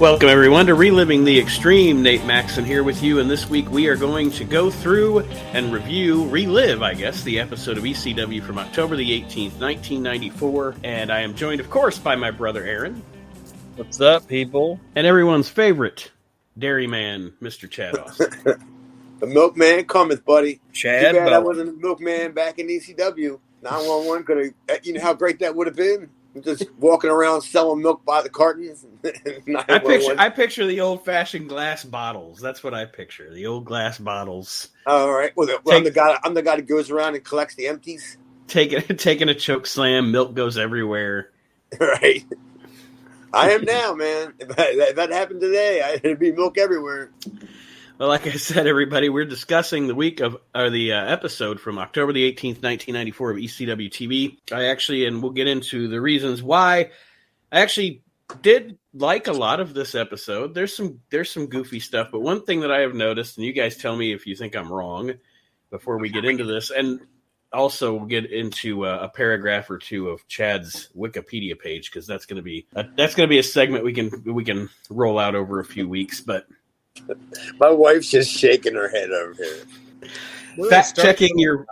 Welcome, everyone, to Reliving the Extreme. Nate Maxon here with you, and this week we are going to go through and relive, I guess, the episode of ECW from October the 18th, 1994, and I am joined, of course, by my brother Aaron. What's up, people? And everyone's favorite dairyman, Mr. Chad Austins. The milkman cometh, buddy. Chad. Too bad I wasn't a milkman back in ECW. 911 could have, you know how great that would have been? Just walking around selling milk by the cartons. I picture the old-fashioned glass bottles. That's what I picture. The old glass bottles. All right. Well, I'm the guy that goes around and collects the empties. Taking a choke slam. Milk goes everywhere. Right. I am now, man. If that happened today, it'd be milk everywhere. Well, like I said, everybody, we're discussing the episode from October the 18th, 1994 of ECW TV. And we'll get into the reasons why. I actually did like a lot of this episode. There's some goofy stuff, but one thing that I have noticed, and you guys tell me if you think I'm wrong before we get into this, and also we'll get into a paragraph or two of Chad's Wikipedia page, because that's going to be a segment we can roll out over a few weeks, but. My wife's just shaking her head over here. Fact checking your.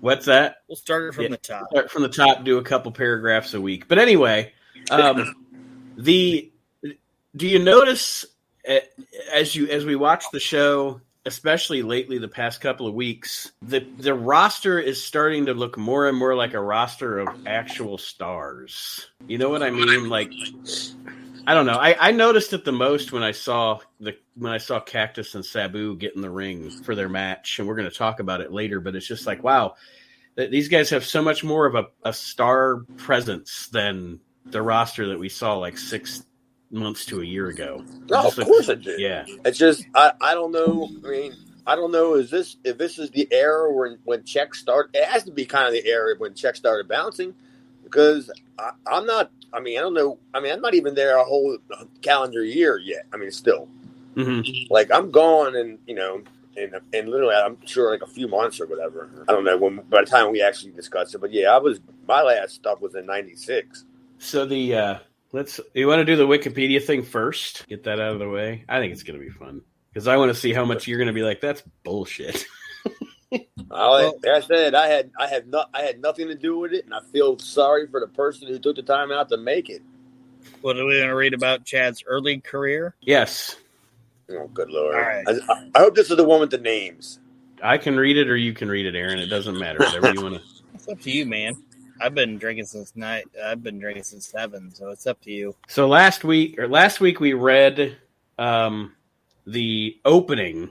What's that? We'll start it from the top. Start from the top. Do a couple paragraphs a week. But anyway, do you notice as we watch the show, especially lately, the past couple of weeks, the roster is starting to look more and more like a roster of actual stars. You know what I mean? Like. I don't know. I noticed it the most when I saw Cactus and Sabu get in the ring for their match, and we're going to talk about it later. But it's just like, wow, these guys have so much more of a star presence than the roster that we saw like 6 months to a year ago. No, of course it did. Yeah, it's just I don't know. I mean, I don't know. If this is the era when Czech started? It has to be kind of the era when Czech started bouncing, because I'm not. I mean, I don't know. I mean, I'm not even there a whole calendar year yet. I mean, still. Mm-hmm. Like, I'm gone and, and literally, I'm sure, like, a few months or whatever. I don't know by the time we actually discussed it. But, yeah, my last stuff was in 96. So, you want to do the Wikipedia thing first? Get that out of the way? I think it's going to be fun. Because I want to see how much you're going to be like, that's bullshit. Like I said, I had nothing to do with it, and I feel sorry for the person who took the time out to make it. What are we going to read about Chad's early career? Yes. Oh, good Lord. All right. I hope this is the one with the names. I can read it, or you can read it, Aaron. It doesn't matter. Whatever you want to. It's up to you, man. I've been drinking since 7, so it's up to you. So last week we read the opening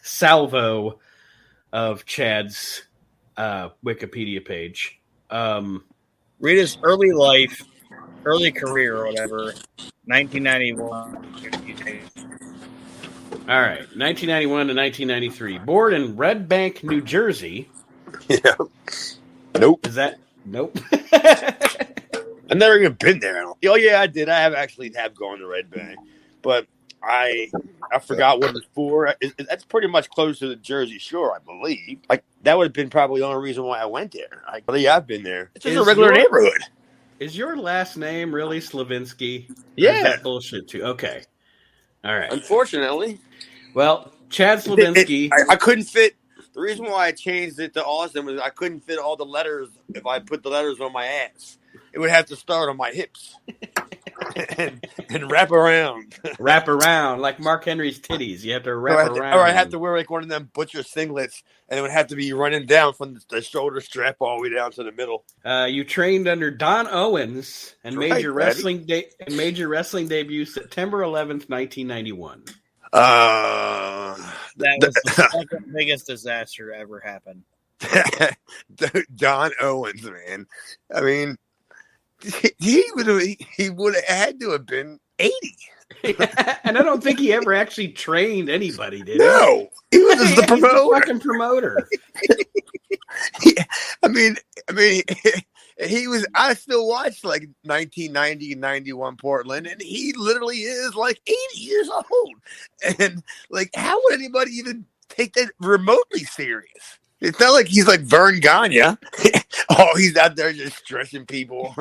salvo of Chad's Wikipedia page. Read his early life, early career, or whatever. 1991. All right, 1991 to 1993. Born in Red Bank, New Jersey. Yeah. Nope. Is that nope? I've never even been there. Oh yeah, I did. I have gone to Red Bank, but I forgot what it's for. That's pretty much close to the Jersey Shore, I believe. Like, that would have been probably the only reason why I went there. Yeah, I've been there. It's just a regular neighborhood. Is your last name really Slavinsky? Yeah. Is that bullshit too? Okay. All right. Unfortunately. Well, Chad Slavinsky. I couldn't fit. The reason why I changed it to Austin was I couldn't fit all the letters if I put the letters on my ass. It would have to start on my hips. and wrap around. Wrap around, like Mark Henry's titties. You have to wrap around. Or I have to wear like one of them butcher singlets, and it would have to be running down from the shoulder strap all the way down to the middle. You trained under Don Owens and made your wrestling debut September 11th, 1991. That was the second biggest disaster ever happened. Don Owens, man. I mean, he would have had to have been 80. And I don't think he ever actually trained anybody, did he? No, he was just the promoter. He's the fucking promoter. I mean, he was. I still watched like 1990 and 91 Portland, and he literally is like 80 years old. And like, how would anybody even take that remotely serious? It's not like he's like Vern Gagne. Oh, he's out there just stretching people.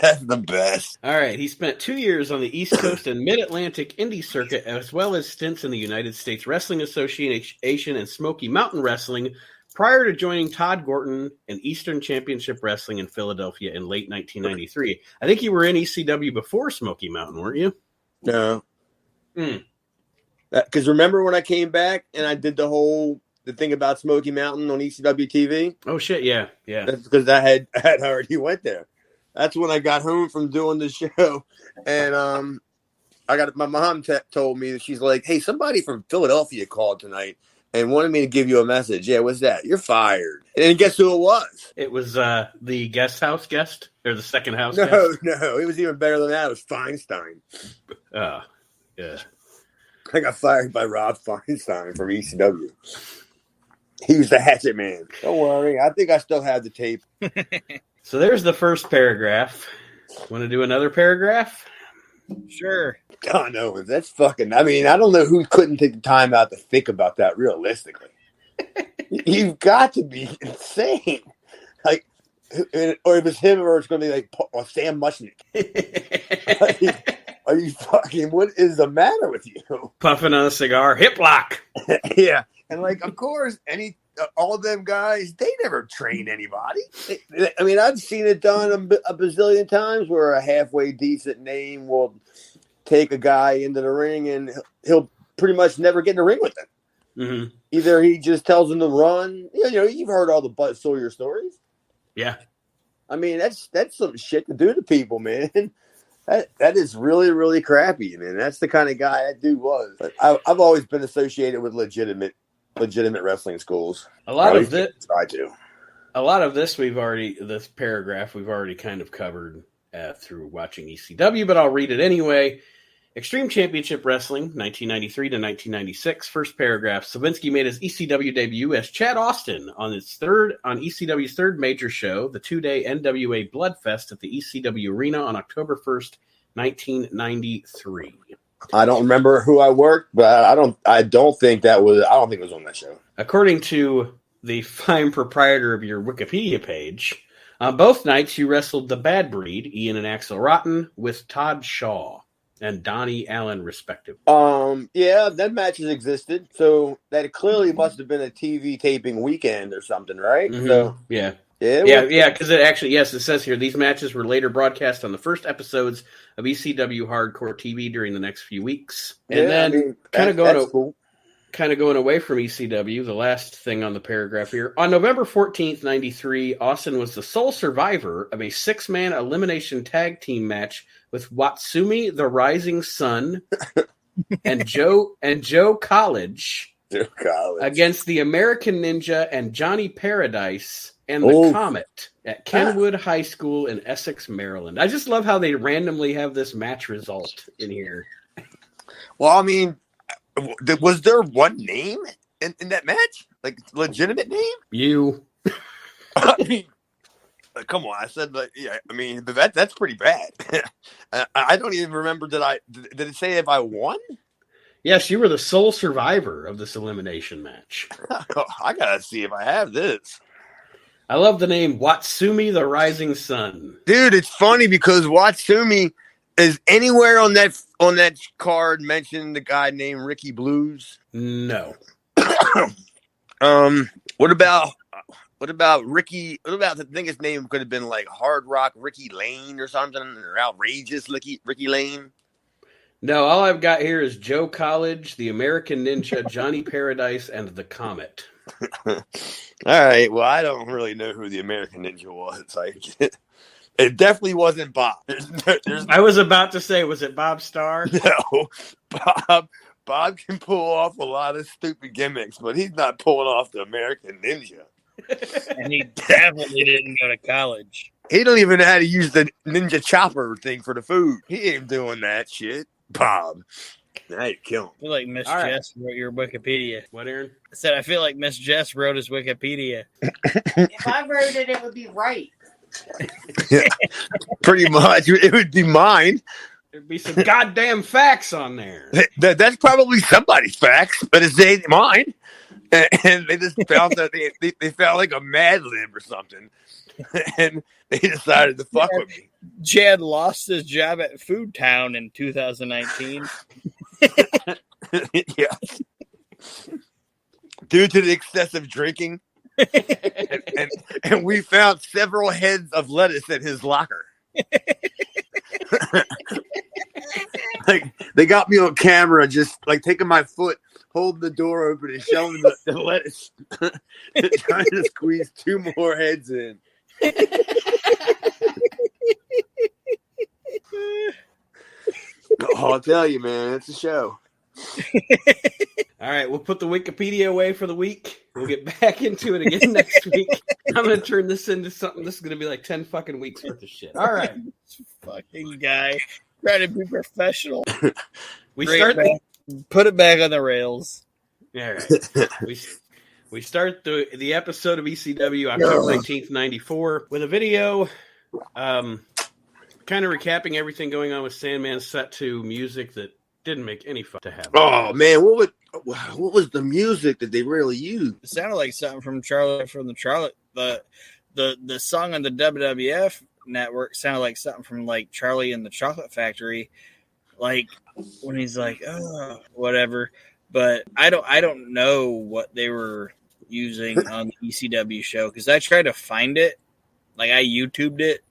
That's the best. All right. He spent 2 years on the East Coast and Mid-Atlantic Indie Circuit, as well as stints in the United States Wrestling Association and Smoky Mountain Wrestling, prior to joining Todd Gorton in Eastern Championship Wrestling in Philadelphia in late 1993. I think you were in ECW before Smoky Mountain, weren't you? No. Because remember when I came back and I did the thing about Smoky Mountain on ECW TV? Oh, shit, yeah. That's because I had already went there. That's when I got home from doing the show. And my mom told me that she's like, hey, somebody from Philadelphia called tonight and wanted me to give you a message. Yeah, what's that? You're fired. And guess who it was? It was the guest house guest? Or the second house guest? No. It was even better than that. It was Feinstein. Oh, yeah. I got fired by Rob Feinstein from ECW. He was the hatchet man. Don't worry. I think I still have the tape. So there's the first paragraph. Want to do another paragraph? Sure. God, no. That's fucking... I mean, I don't know who couldn't take the time out to think about that realistically. You've got to be insane. Like, or if it's him or it's going to be like Sam Mushnick. Are you fucking... What is the matter with you? Puffing on a cigar. Hip lock. Yeah. And, like, of course, all of them guys, they never train anybody. I mean, I've seen it done a bazillion times where a halfway decent name will take a guy into the ring and he'll pretty much never get in the ring with him. Mm-hmm. Either he just tells him to run. You know, you've heard all the Bud Sawyer stories. Yeah. I mean, that's some shit to do to people, man. That is really, really crappy, man. That's the kind of guy that dude was. But I've always been associated with legitimate wrestling schools. A lot of this this paragraph we've already kind of covered through watching ECW, but I'll read it anyway. Extreme Championship Wrestling, 1993 to 1996. First paragraph. Slavinsky made his ECW debut as Chad Austin on ECW's third major show, the 2-day NWA Bloodfest at the ECW Arena on October 1st, 1993. I don't remember who I worked, but I don't think it was on that show. According to the fine proprietor of your Wikipedia page, on both nights you wrestled the Bad Breed, Ian and Axel Rotten, with Todd Shaw and Donnie Allen, respectively. Yeah, that matches existed, so that clearly must have been a TV taping weekend or something, right? Mm-hmm. So yeah, because it actually, yes, it says here, these matches were later broadcast on the first episodes of ECW Hardcore TV during the next few weeks. And then kind of going away from ECW, the last thing on the paragraph here. On November 14th, 93, Austin was the sole survivor of a 6-man elimination tag team match with Watsumi the Rising Sun and Joe College against the American Ninja and Johnny Paradise and the Comet at Kenwood High School in Essex, Maryland. I just love how they randomly have this match result in here. Well, I mean, was there one name in that match? Like, legitimate name? You. I mean, come on. I said, yeah, I mean, that's pretty bad. I don't even remember, did it say if I won? Yes, you were the sole survivor of this elimination match. I gotta see if I have this. I love the name Watsumi the Rising Sun. Dude, it's funny because Watsumi is anywhere on that card mentioned the guy named Ricky Blues? No. What about Ricky? What about, I think his name could have been like Hard Rock Ricky Lane or something, or Outrageous Ricky Lane? No, all I've got here is Joe College, the American Ninja, Johnny Paradise, and the Comet. All right. Well, I don't really know who the American Ninja was. It definitely wasn't Bob. I was about to say, was it Bob Starr? No. Bob can pull off a lot of stupid gimmicks, but he's not pulling off the American Ninja. And he definitely didn't go to college. He don't even know how to use the Ninja Chopper thing for the food. He ain't doing that shit. Bob. I'd kill him. I feel like Miss Jess wrote your Wikipedia. What, Aaron? I said, I feel like Miss Jess wrote his Wikipedia. If I wrote it, it would be right. Yeah, pretty much. It would be mine. There'd be some goddamn facts on there. That's probably somebody's facts, but it's ain't mine. And they just found that they found like a Mad Lib or something. and they decided to fuck with me. Chad lost his job at Food Town in 2019. Yeah. Due to the excessive drinking. and we found several heads of lettuce in his locker. Like they got me on camera, just like taking my foot, holding the door open, and showing the lettuce, trying to squeeze 2 more heads in. Oh, I'll tell you, man, it's a show. All right, we'll put the Wikipedia away for the week. We'll get back into it again next week. I'm going to turn this into something. This is going to be like 10 fucking weeks worth of shit. All right. Fucking guy. Trying to be professional. Put it back on the rails. All right. We start the episode of ECW October 19th, 94 with a video kind of recapping everything going on with Sandman set to music that didn't make any fun to have. Oh, man, what was the music that they really used? It sounded like something from the song on the WWF network sounded like something from like Charlie and the Chocolate Factory, like when he's like, oh, whatever. But I don't know what they were using on the ECW show, because I tried to find it, like I YouTubed it,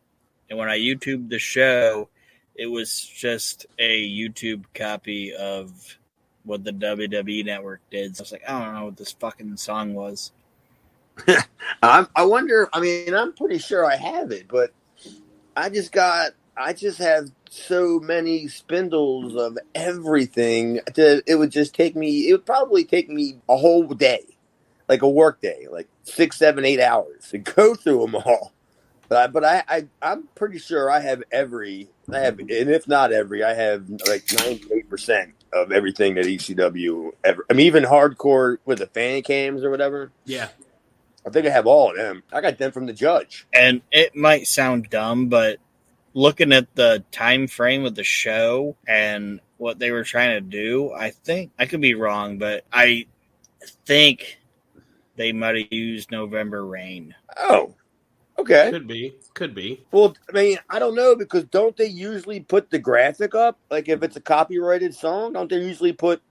and when I YouTubed the show, it was just a YouTube copy of what the WWE network did. So I was like, I don't know what this fucking song was. I wonder. I mean, I'm pretty sure I have it, but I just have so many spindles of everything that it would probably take me a whole day, like a work day, like 6, 7, 8 hours to go through them all. But I'm pretty sure I have and if not every, I have like 98% of everything that ECW ever. I mean, even hardcore with the fan cams or whatever. Yeah. I think I have all of them. I got them from the Judge. And it might sound dumb, but looking at the time frame of the show and what they were trying to do, I think I could be wrong, but I think they might have used November Rain. Oh, okay. Could be. Well, I mean, I don't know, because don't they usually put the graphic up? Like if it's a copyrighted song, don't they usually put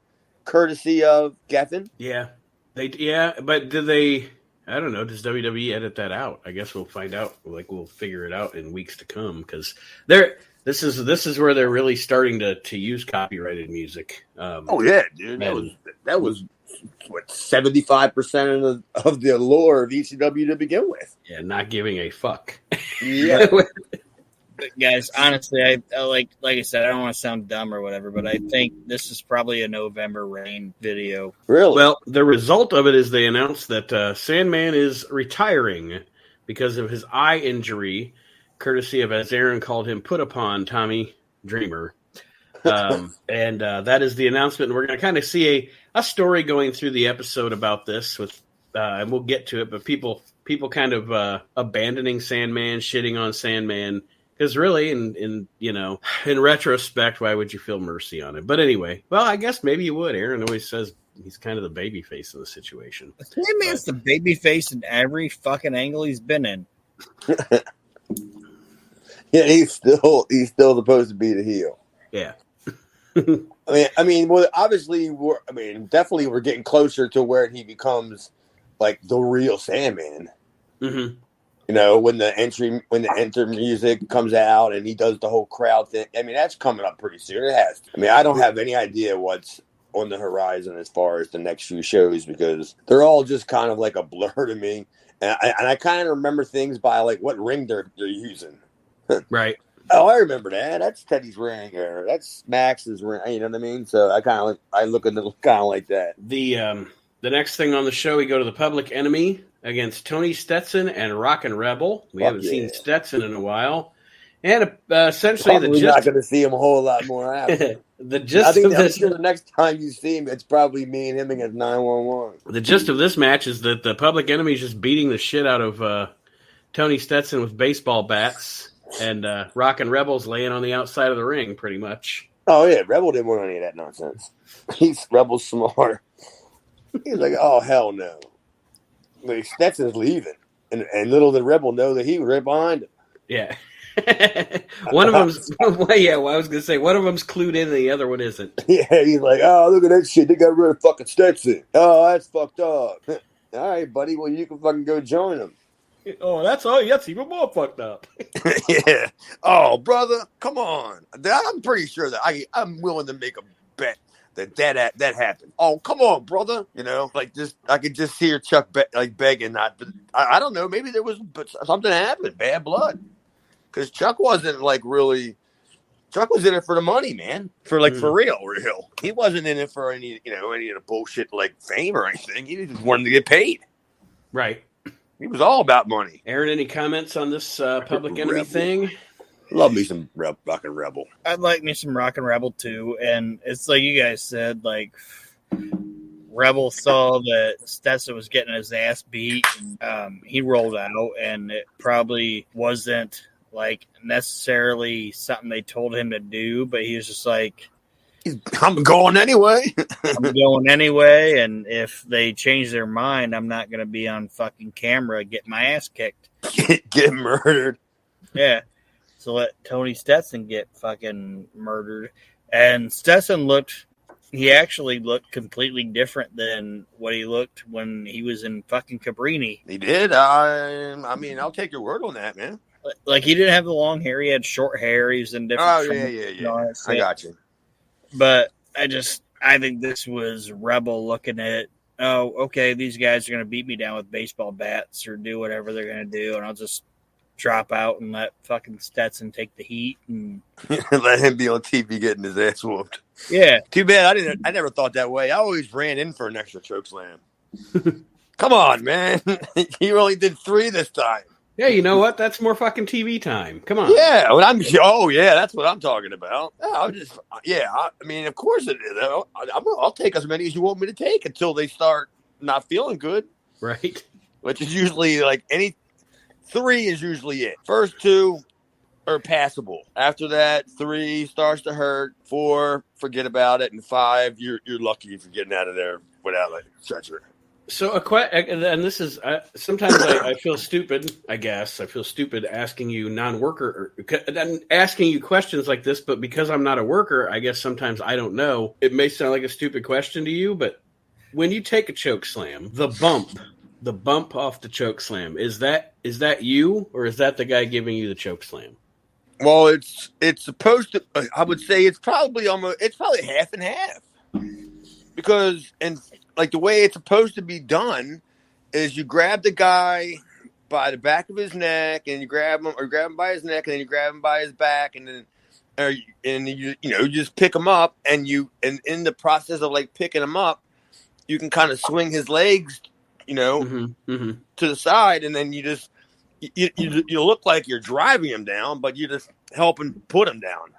courtesy of Geffen? Yeah. But do they... I don't know. Does WWE edit that out? I guess we'll find out. Like we'll figure it out in weeks to come, because this is where they're really starting to use copyrighted music. Oh yeah, dude. That was what 75% of the allure of ECW to begin with. Yeah, not giving a fuck. Yeah. But guys, honestly, I like I said, I don't want to sound dumb or whatever, but I think this is probably a November Rain video. Really? Well, the result of it is they announced that Sandman is retiring because of his eye injury, courtesy of, as Aaron called him, put upon Tommy Dreamer. And that is the announcement. And we're going to kind of see a story going through the episode about this, with, and we'll get to it, but people kind of abandoning Sandman, shitting on Sandman. Because really, in retrospect, why would you feel mercy on it? But anyway, well, I guess maybe you would. Aaron always says he's kind of the baby face of the situation. Sandman's the baby face in every fucking angle he's been in. Yeah, he's still supposed to be the heel. Yeah. I mean, well, obviously, definitely we're getting closer to where he becomes like the real Sandman. Mm-hmm. You know, when the enter music comes out and he does the whole crowd thing. I mean, that's coming up pretty soon. It has to. I mean, I don't have any idea what's on the horizon as far as the next few shows, because they're all just kind of like a blur to me. And I kind of remember things by like what ring they're using. Right. Oh, I remember that. That's Teddy's ring, or that's Max's ring. You know what I mean? So I look at it kind of like that. The next thing on the show, we go to the Public Enemy against Tony Stetson and Rockin' Rebel. We haven't seen Stetson in a while. And essentially probably not going to see him a whole lot more after. I'm sure the next time you see him, it's probably me and him against 911. The gist of this match is that the Public Enemy is just beating the shit out of Tony Stetson with baseball bats, and Rockin' Rebel's laying on the outside of the ring, pretty much. Oh, yeah. Rebel didn't want any of that nonsense. Rebel's smart. He's like, oh, hell no. Like, Stetson's leaving. and little did Rebel know that he was right behind him. Yeah. One of them's yeah. Well, I was gonna say one of them's clued in, and the other one isn't. Yeah, he's like, oh, look at that shit. They got rid of fucking Stetson. Oh, that's fucked up. All right, buddy. Well, you can fucking go join them. Oh, that's all. That's even more fucked up. Yeah. Oh, brother, come on. I'm pretty sure that I'm willing to make a bet that happened. Oh, come on, brother. You know, like just I could just hear Chuck begging. Not, but I don't know. Maybe there was, but something happened. Bad blood. Because Chuck wasn't like really. Chuck was in it for the money, man. For real. He wasn't in it for any of the bullshit like fame or anything. He just wanted to get paid. Right. He was all about money. Aaron, any comments on this Public Enemy thing? Love me some rockin' Rebel. I'd like me some Rockin' Rebel too, and it's like you guys said, like Rebel saw that Stetson was getting his ass beat. He rolled out, and it probably wasn't like necessarily something they told him to do, but he was just like, I'm going anyway. I'm going anyway, and if they change their mind, I'm not going to be on fucking camera getting my ass kicked. Get murdered. Yeah. So let Tony Stetson get fucking murdered. And Stetson he actually looked completely different than what he looked when he was in fucking Cabrini. He did. I mean, I'll take your word on that, man. Like, he didn't have the long hair. He had short hair. He was in different. Oh, yeah. I got you. But I think this was Rebel looking at, oh, okay, these guys are going to beat me down with baseball bats or do whatever they're going to do, and I'll just drop out and let fucking Stetson take the heat and let him be on TV getting his ass whooped. Yeah. Too bad I never thought that way. I always ran in for an extra choke slam. Come on, man. You only did 3 this time. Yeah, you know what? That's more fucking TV time. Come on. Yeah, that's what I'm talking about. I mean, of course it is. I'll take as many as you want me to take until they start not feeling good. Right. Which is usually like 3 is usually it. First 2 are passable. After that, 3 starts to hurt. 4, forget about it. And 5, you're lucky if you're getting out of there without a stretcher. So and this is sometimes I feel stupid. I guess I feel stupid asking you non-worker and asking you questions like this. But because I'm not a worker, I guess sometimes I don't know. It may sound like a stupid question to you, but when you take a choke slam, the bump off the choke slam, is that you or is that the guy giving you the choke slam? Well, it's supposed to. I would say it's probably half and half because like the way it's supposed to be done is you grab the guy by the back of his neck and you grab him by his neck and then you grab him by his back and then you just pick him up and in the process of like picking him up you can kind of swing his legs to the side and then you just you look like you're driving him down but you just helping put him down.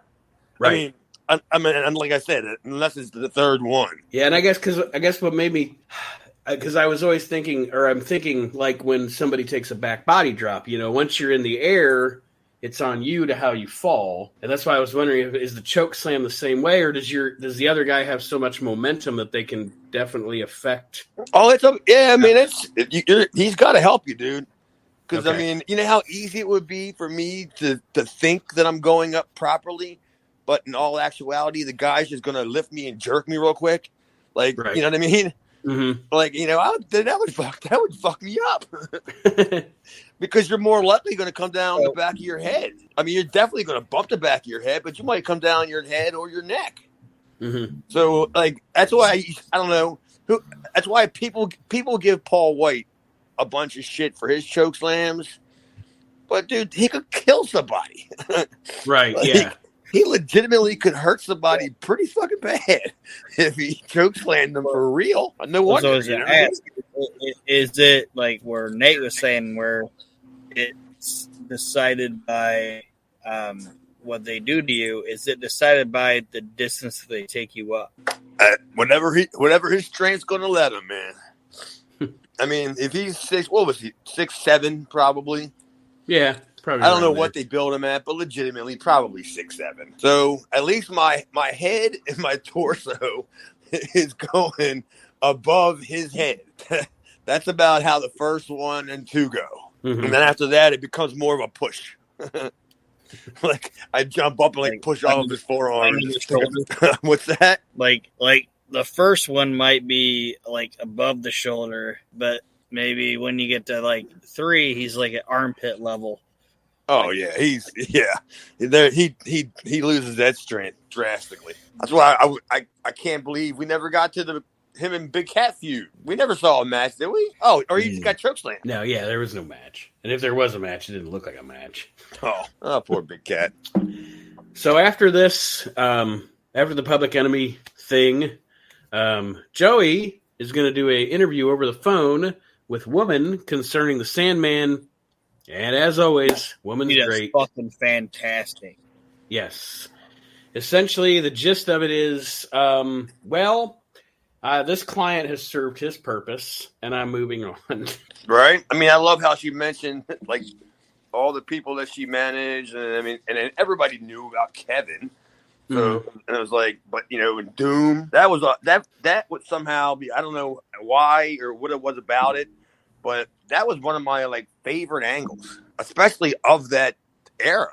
Right. I mean, and like I said, unless it's the 3rd one. Yeah, and I guess what made me, because I was always thinking, or I'm thinking, like when somebody takes a back body drop, once you're in the air, it's on you to how you fall, and that's why I was wondering, is the choke slam the same way, or does the other guy have so much momentum that they can definitely affect? Oh, I mean, he's got to help you, dude. Because Okay. I mean, you know how easy it would be for me to think that I'm going up properly. But in all actuality, the guy's just going to lift me and jerk me real quick. Like, right. You know what I mean? Mm-hmm. Like, that would fuck me up. Because you're more likely going to come down the back of your head. I mean, you're definitely going to bump the back of your head, but you might come down your head or your neck. Mm-hmm. So, like, that's why, I don't know. That's why people give Paul White a bunch of shit for his choke slams. But, dude, he could kill somebody. Right, yeah. He legitimately could hurt somebody pretty fucking bad if he chokeslammed them for real. No wonder. So is it like where Nate was saying, where it's decided by what they do to you? Is it decided by the distance they take you up? Whatever his strength's going to let him, man. I mean, if he's 6'7", probably. Yeah. Probably I don't know what they build him at, but legitimately probably 6'7". So at least my head and my torso is going above his head. That's about how the first 1 and 2 go. Mhm. And then after that, it becomes more of a push. Like I jump up and like push off of his forearm. Under the shoulder. What's that? Like the first one might be like above the shoulder, but maybe when you get to like 3, he's like at armpit level. Oh yeah, There he loses that strength drastically. That's why I can't believe we never got to him and Big Cat feud. We never saw a match, did we? Oh, or he just got chokeslammed. No, yeah, there was no match. And if there was a match, it didn't look like a match. Oh, poor Big Cat. So after this, after the Public Enemy thing, Joey is going to do an interview over the phone with Woman concerning the Sandman. And as always, Woman's great. Fucking fantastic. Yes. Essentially, the gist of it is, this client has served his purpose, and I'm moving on. Right? I mean, I love how she mentioned like all the people that she managed, and I mean, and everybody knew about Kevin. So and it was like, but in Doom, that was that would somehow be, I don't know why or what it was about it, but that was one of my like favorite angles, especially of that era.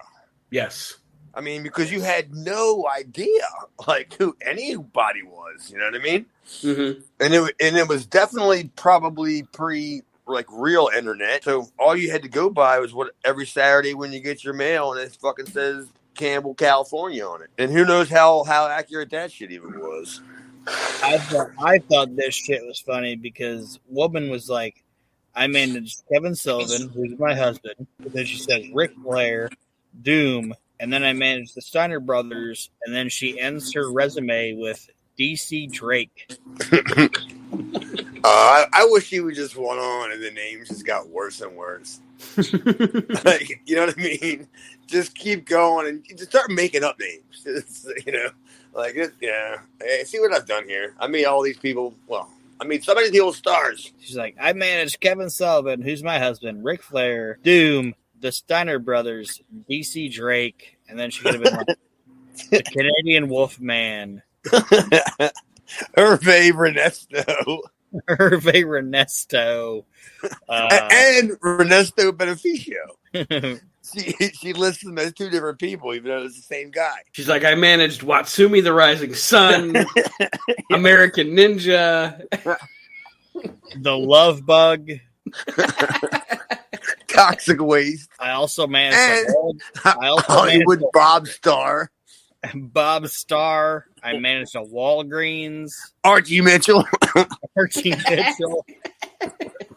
Yes. I mean, because you had no idea like who anybody was, you know what I mean? Mm-hmm. And it was definitely probably pre like real internet. So all you had to go by was what every Saturday when you get your mail and it fucking says Campbell, California on it. And who knows how accurate that shit even was. I thought this shit was funny because Woman was like, I managed Kevin Sullivan, who's my husband. And then she says Ric Flair, Doom, and then I managed the Steiner Brothers, and then she ends her resume with DC Drake. I wish he would just went on and the names just got worse and worse. Like, you know what I mean? Just keep going and just start making up names. Just, hey, see what I've done here. I made all these people, some of these people stars. She's like, I managed Kevin Sullivan, who's my husband, Ric Flair, Doom, the Steiner Brothers, DC Drake, and then she could have been like, the Canadian Wolfman. Hervé Ernesto. Hervé Ernesto. And Ernesto Beneficio. She lists them as 2 different people, even though it's the same guy. She's like, I managed Watsumi the Rising Sun, American Ninja, the Love Bug, Toxic Waste. I also managed Hollywood Bob Star. Bob Star. I managed a Walgreens. Archie Mitchell. Archie Mitchell.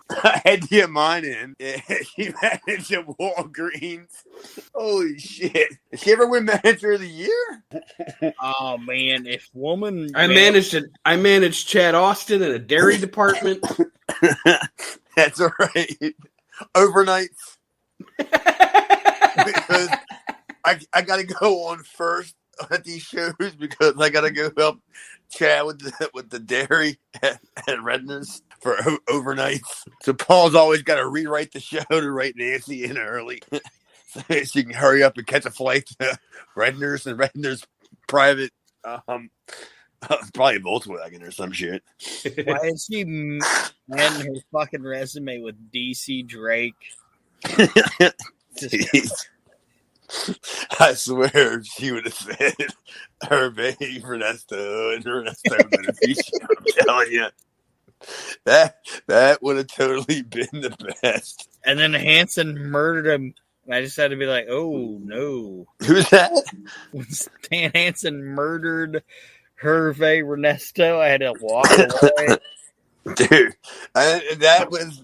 I had to get mine in. Yeah, she managed a Walgreens. Holy shit. Did she ever win Manager of the Year? Oh man, if Woman I managed Chad Austin in a dairy department. That's right. Overnights. Because I gotta go on first at these shows because I gotta go help Chad with the dairy at Redner's for overnights. So Paul's always got to rewrite the show to write Nancy in early so she can hurry up and catch a flight to Redner's and Redner's private, probably Volkswagen or some shit. Why is she ending her fucking resume with DC Drake? I swear she would have said Hervé Ernesto and Ernesto Beneficio. I'm telling you. That would have totally been the best. And then Hanson murdered him. And I just had to be like, oh, no. Who's that? When Stan Hansen murdered Hervé Ernesto, I had to walk away. Dude, that was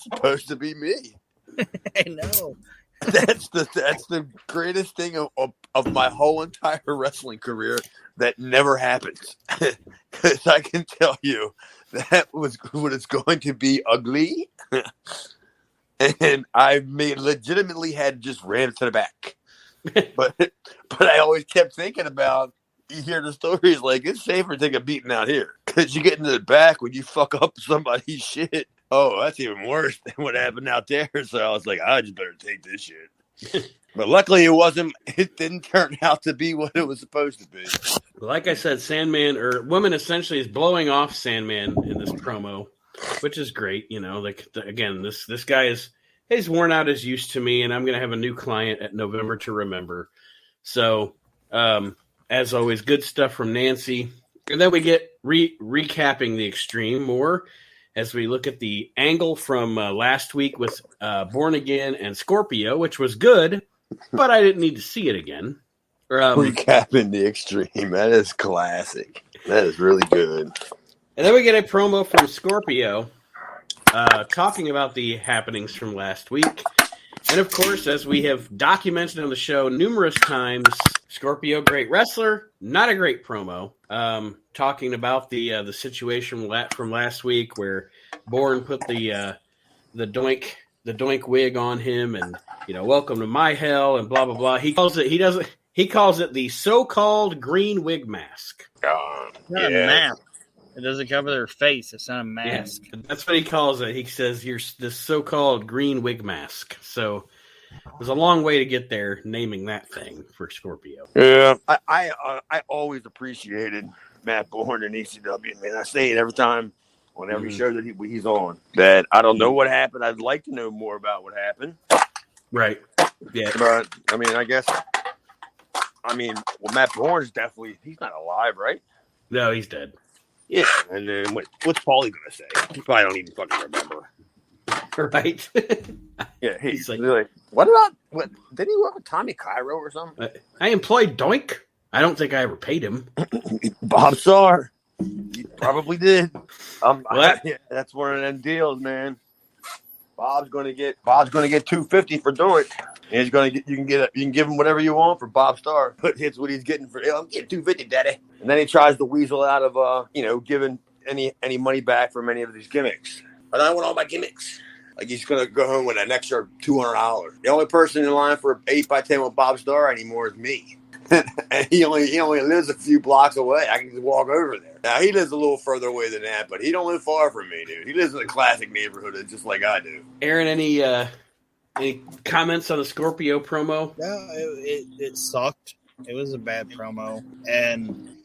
supposed to be me. I know. That's the greatest thing of my whole entire wrestling career that never happened. Because I can tell you that was what it's going to be ugly. And I legitimately had just ran to the back. But I always kept thinking about, you hear the stories like, it's safer to take a beating out here. Because you get into the back when you fuck up somebody's shit. Oh, that's even worse than what happened out there. So I was like, I just better take this shit. But luckily it didn't turn out to be what it was supposed to be. Like I said, Woman essentially is blowing off Sandman in this promo, which is great. You know, again, this guy is he's worn out his use to me, and I'm going to have a new client at November to Remember. So, as always, good stuff from Nancy. And then we get recapping the Extreme more as we look at the angle from last week with Born Again and Scorpio, which was good, but I didn't need to see it again. Recapping the Extreme. That is classic. That is really good. And then we get a promo from Scorpio talking about the happenings from last week. And, of course, as we have documented on the show numerous times, Scorpio, great wrestler, not a great promo. Talking about the situation from last week where Bourne put the doink wig on him and, welcome to my hell and blah, blah, blah. He calls it the so-called green wig mask. It's not a mask. It doesn't cover their face. It's not a mask. Yeah, that's what he calls it. He says you're this so-called green wig mask. So there's a long way to get there naming that thing for Scorpio. Yeah, I always appreciated Matt Bourne in ECW, man. I say it every time on every show that he's on. That I don't know what happened. I'd like to know more about what happened. Right. Yeah. But Matt Bourne's he's not alive, right? No, he's dead. Yeah, and then what's Paulie gonna say? He probably don't even fucking remember. Right. Yeah, he's like, what did he work with Tommy Cairo or something? I employed Doink. I don't think I ever paid him. Bob Starr. He probably did. That's one of them deals, man. Bob's gonna get $250 for Doink. And you can give him whatever you want for Bob Starr, but it's what he's getting for. I'm getting $250, Daddy. And then he tries to weasel out of giving any money back from any of these gimmicks. But I want all my gimmicks. Like he's gonna go home with an extra $200. The only person in line for 8x10 with Bob Starr anymore is me. And he only lives a few blocks away. I can just walk over there. Now he lives a little further away than that, but he don't live far from me, dude. He lives in a classic neighborhood, just like I do. Aaron, any comments on the Scorpio promo? No, it sucked. It was a bad promo, and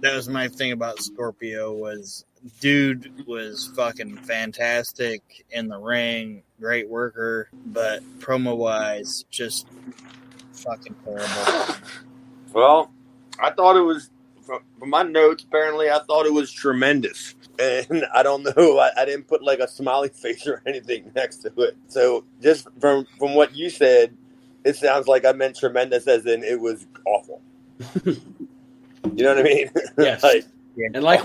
that was my thing about Scorpio was dude was fucking fantastic in the ring, great worker, but promo-wise, just fucking terrible. Well, I thought it was, from my notes, apparently I thought it was tremendous. And I don't know, I didn't put like a smiley face or anything next to it. So just from what you said, it sounds like I meant tremendous as in it was awful. You know what I mean? Yes. And like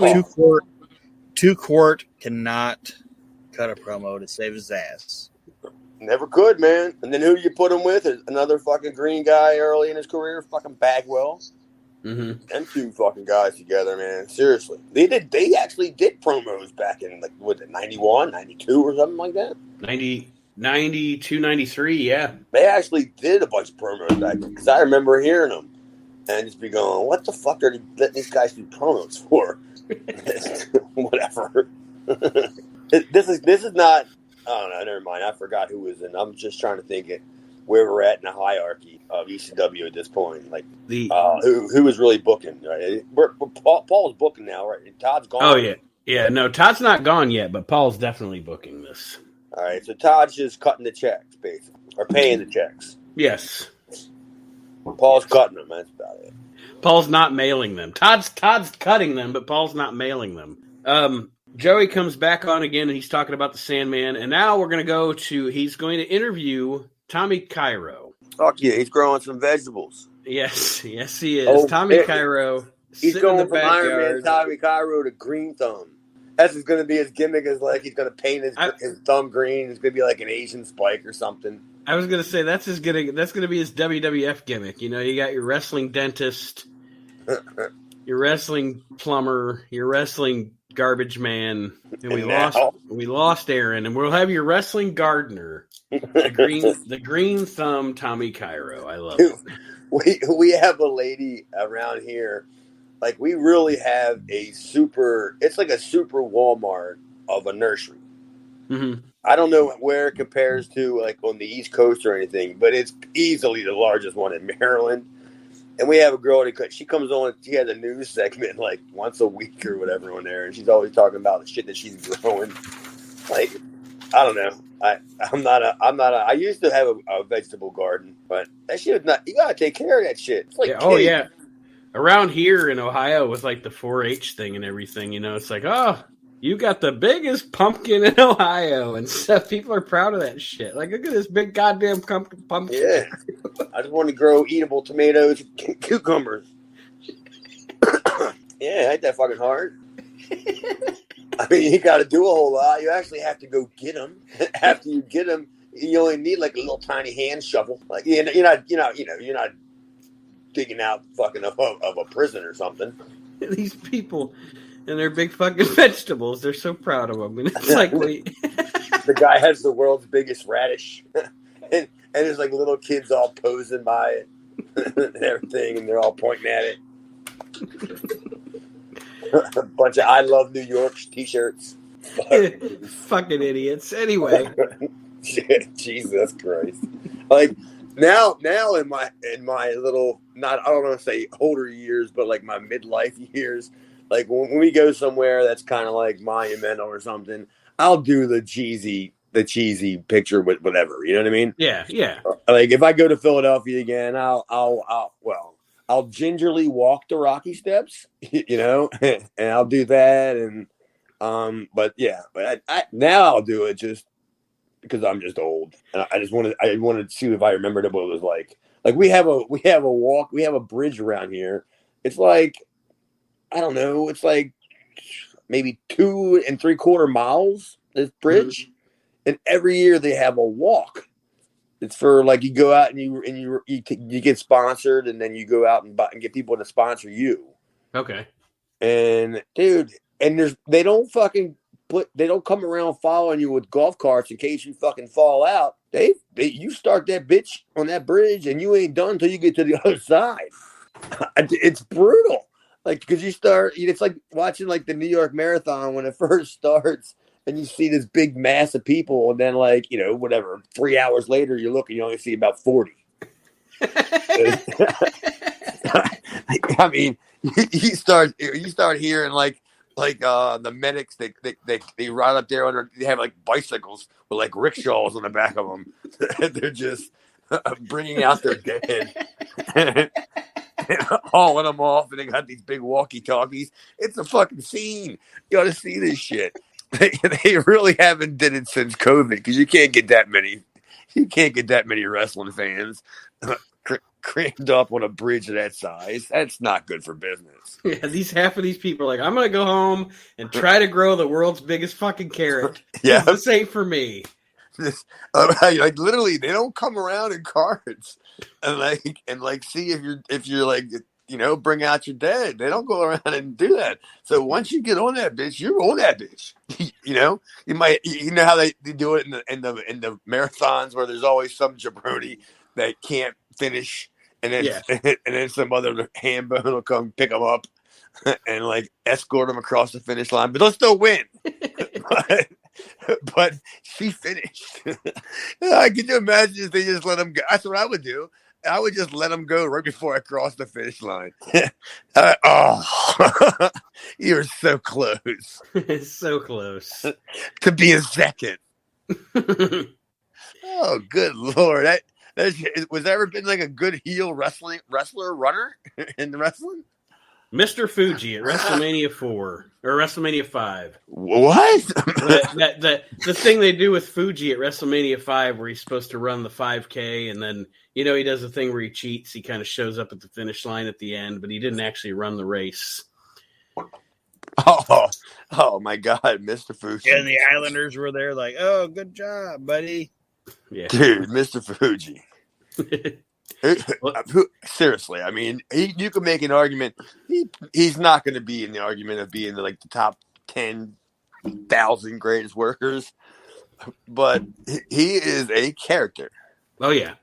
Two Court cannot cut a promo to save his ass. Never could, man. And then who you put him with? Another fucking green guy early in his career, fucking Bagwell. Mm-hmm. Them two fucking guys together, man. Seriously. They actually did promos back in, 91, 92 or something like that? 92, 93, yeah. They actually did a bunch of promos back then, because I remember hearing them. And just be going, what the fuck are they letting these guys do promos for? Whatever. This is not, I don't know, never mind. I forgot who was in. I'm just trying to think of where we're at in the hierarchy of ECW at this point. Like, who was really booking? Right? Paul's booking now, right? Todd's gone. Oh, yeah. Yeah, no, Todd's not gone yet, but Paul's definitely booking this. All right, so Todd's just cutting the checks, basically, or paying the checks. Yes. Paul's cutting them. That's about it. Paul's not mailing them. Todd's cutting them, but Paul's not mailing them. Joey comes back on again, and he's talking about the Sandman. And now we're going to go to, he's going to interview Tommy Cairo. Fuck yeah, he's growing some vegetables. Yes, he is. Tommy Cairo. He's going from Iron Man Tommy Cairo to Green Thumb. That's going to be his gimmick. Is like he's going to paint his thumb green. It's going to be like an Asian Spike or something. I was going to say that's going to be his WWF gimmick. You know, you got your wrestling dentist, your wrestling plumber, your wrestling garbage man, and we lost Aaron, and we'll have your wrestling gardener, the green thumb Tommy Cairo. I love it. We have a lady around here. Like, we really have it's like a super Walmart of a nursery. Mm-hmm. I don't know where it compares to, like, on the East Coast or anything, but it's easily the largest one in Maryland. And we have a girl she comes on, she has a news segment, like, once a week or whatever on there, and she's always talking about the shit that she's growing. Like, I don't know. I used to have a vegetable garden, but that shit is not. You gotta take care of that shit. It's like Oh yeah. Around here in Ohio with like the 4-H thing and everything, it's like, oh, you got the biggest pumpkin in Ohio and stuff. People are proud of that shit. Like, look at this big goddamn pumpkin. Yeah. I just want to grow eatable tomatoes and cucumbers. Yeah, ain't that fucking hard. I mean, you got to do a whole lot. You actually have to go get them. After you get them, you only need like a little tiny hand shovel. Like you're not digging out fucking of a prison or something. These people and their big fucking vegetables, they're so proud of them. And it's like, the guy has the world's biggest radish, and there's like little kids all posing by it and everything, and they're all pointing at it. A bunch of "I Love New York" t-shirts. Fucking idiots. Anyway, Jesus Christ! Like now in my little, not, I don't want to say older years, but like my midlife years, like when we go somewhere that's kind of like monumental or something, I'll do the cheesy picture with whatever. You know what I mean? Yeah. Like if I go to Philadelphia again, I'll gingerly walk the Rocky Steps, and I'll do that. And, but I now I'll do it just because I'm just old. And I wanted to see if I remembered what it was like. Like we have a bridge around here. It's like, I don't know. It's like maybe 2 3/4 miles, this bridge. Mm-hmm. And every year they have a walk. It's for like, you go out and you get sponsored, and then you go out and get people to sponsor you. Okay. And dude, and they don't come around following you with golf carts in case you fucking fall out. You start that bitch on that bridge and you ain't done until you get to the other side. It's brutal. Like, because it's like watching like the New York Marathon when it first starts. And you see this big mass of people, and then 3 hours later, you look and you only see about 40. I mean, you start hearing like the medics they ride up there they have like bicycles with like rickshaws on the back of them. They're just bringing out their dead. Hauling them off, and they got these big walkie-talkies. It's a fucking scene. You ought to see this shit. They really haven't did it since COVID, because you can't get that many wrestling fans crammed up on a bridge of that size. That's not good for business. Yeah, half of these people are like, I'm gonna go home and try to grow the world's biggest fucking carrot. Yeah, this ain't for me. Like literally, they don't come around in cards and see if you're like, bring out your dead. They don't go around and do that. So once you get on that bitch, you're on that bitch. You might, how they do it in the marathons where there's always some jabroni that can't finish, and then some other ham bone will come pick them up and like escort them across the finish line, but they'll still win. But she finished. Could you imagine if they just let them go? That's what I would do. I would just let them go right before I cross the finish line. You're so close. So close. To be a second. Oh, good Lord. Was there ever been like a good heel wrestler runner in the wrestling? Mr. Fuji at WrestleMania 4 or WrestleMania 5. What? the thing they do with Fuji at WrestleMania 5 where he's supposed to run the 5K, and then he does a thing where he cheats. He kind of shows up at the finish line at the end, but he didn't actually run the race. Oh my God, Mr. Fuji. Yeah, and the Islanders were there like, oh, good job, buddy. Yeah. Dude, Mr. Fuji. Seriously, I mean, you can make an argument. He's not going to be in the argument of being like the top 10,000 greatest workers, but he is a character. Oh yeah.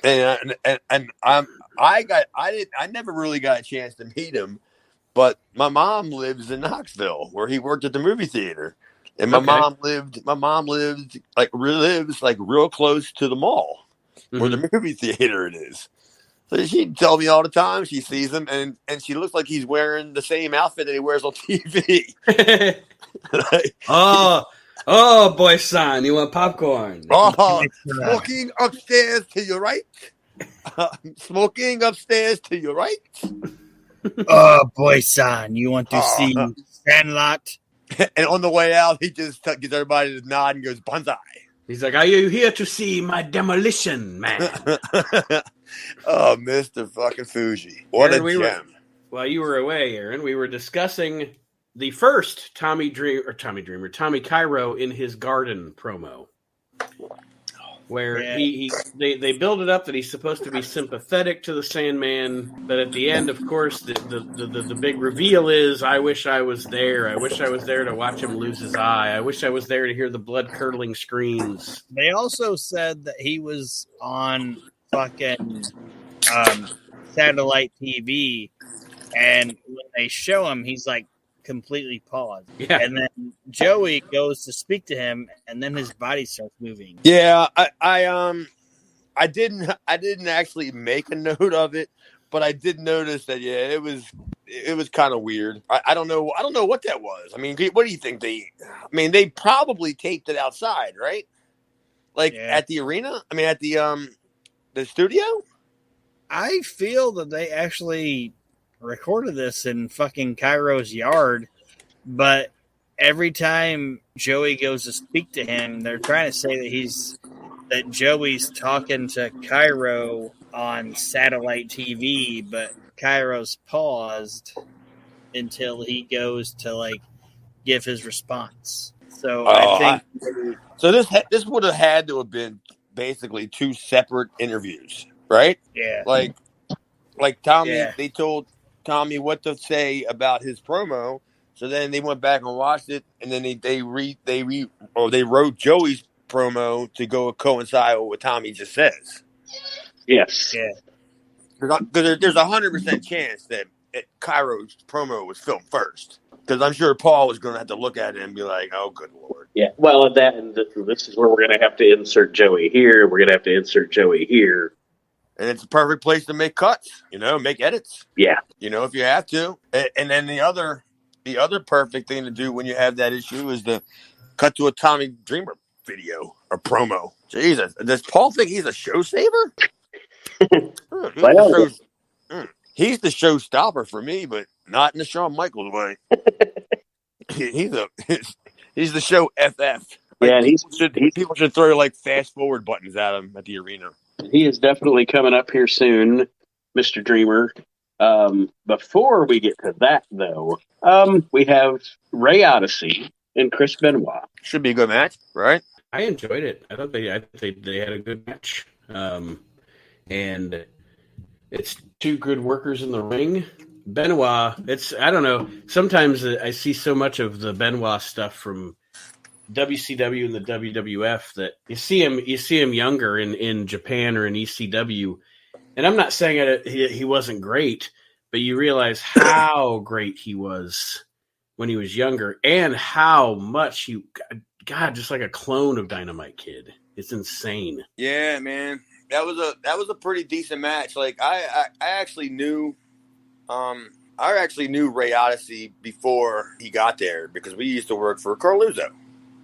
And I never really got a chance to meet him, but my mom lives in Knoxville where he worked at the movie theater, and my mom lives like real close to the mall. Where the movie theater it is. So she'd tell me all the time she sees him, and she looks like he's wearing the same outfit that he wears on TV. Oh, boy, son, you want popcorn? Oh, smoking upstairs to your right. Smoking upstairs to your right. Oh, boy, son, you want to see Oh. Sandlot? And on the way out, he just gets everybody to nod and goes, "Banzai." He's like, are you here to see my demolition man? Oh, Mr. fucking Fuji. What Aaron, a gem. While you were away, Aaron, we were discussing the first Tommy Cairo in his garden promo, where they build it up that he's supposed to be sympathetic to the Sandman, but at the end, of course, the big reveal is, I wish I was there. I wish I was there to watch him lose his eye. I wish I was there to hear the blood-curdling screams. They also said that he was on fucking satellite TV, and when they show him, he's like completely paused. Yeah. And then Joey goes to speak to him, and then his body starts moving. Yeah, I didn't actually make a note of it, but I did notice that. Yeah, it was kind of weird. I don't know what that was. I mean, what do you think they probably taped it outside, right? Like at the arena? I mean, at the studio? I feel that they actually recorded this in fucking Cairo's yard, but every time Joey goes to speak to him, they're trying to say that Joey's talking to Cairo on satellite TV, but Cairo's paused until he goes to like give his response. So I think so. This would have had to have been basically two separate interviews, right? Yeah. Like Tommy, they told Tommy what to say about his promo, so then they went back and watched it, and then they wrote Joey's promo to go coincide with what Tommy just says. Yes. Yeah. Because there's 100% chance that Cairo's promo was filmed first. Because I'm sure Paul was going to have to look at it and be like, "Oh, good Lord." Yeah. Well, this is where we're going to have to insert Joey here. We're going to have to insert Joey here. And it's a perfect place to make cuts, make edits. Yeah. If you have to. And then the other perfect thing to do when you have that issue is to cut to a Tommy Dreamer video or promo. Jesus. Does Paul think he's a show saver? He's the showstopper for me, but not in the Shawn Michaels way. He's the show FF. Yeah, people should throw like fast forward buttons at him at the arena. He is definitely coming up here soon, Mr. Dreamer. Before we get to that, though, we have Ray Odyssey and Chris Benoit. Should be a good match, right? I enjoyed it. I thought they had a good match. And it's two good workers in the ring. Benoit, I don't know. Sometimes I see so much of the Benoit stuff from WCW and the WWF that you see him younger in Japan or in ECW. And I'm not saying that he wasn't great, but you realize how great he was when he was younger and how much just like a clone of Dynamite Kid. It's insane. Yeah, man. That was a pretty decent match. Like I actually knew Ray Odyssey before he got there because we used to work for Carluzzo.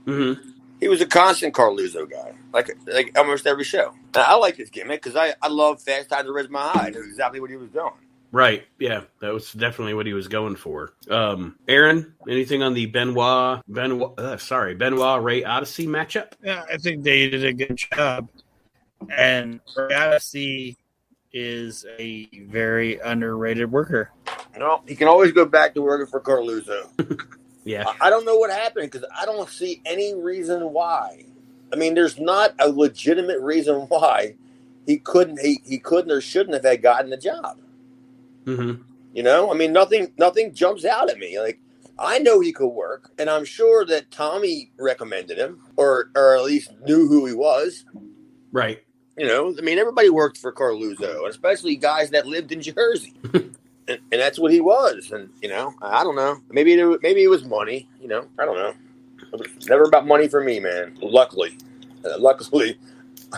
Mm-hmm. He was a constant Carluzzo guy, like almost every show. And I like his gimmick because I love Fast Times at Ridgemont High. I knew exactly what he was doing. Right. Yeah, that was definitely what he was going for. Aaron, anything on the Benoit Ray Odyssey matchup? Yeah, I think they did a good job. And Ray Odyssey is a very underrated worker. He can always go back to working for Carluzzo. Yeah. I don't know what happened because I don't see any reason why. I mean, there's not a legitimate reason why he couldn't or shouldn't have had gotten the job. Mm-hmm. I mean, nothing jumps out at me. Like, I know he could work, and I'm sure that Tommy recommended him, or at least knew who he was. Right. I mean, everybody worked for Carluzzo, and especially guys that lived in Jersey. And that's what he was. And, I don't know. Maybe it was money. I don't know. It was never about money for me, man. Luckily,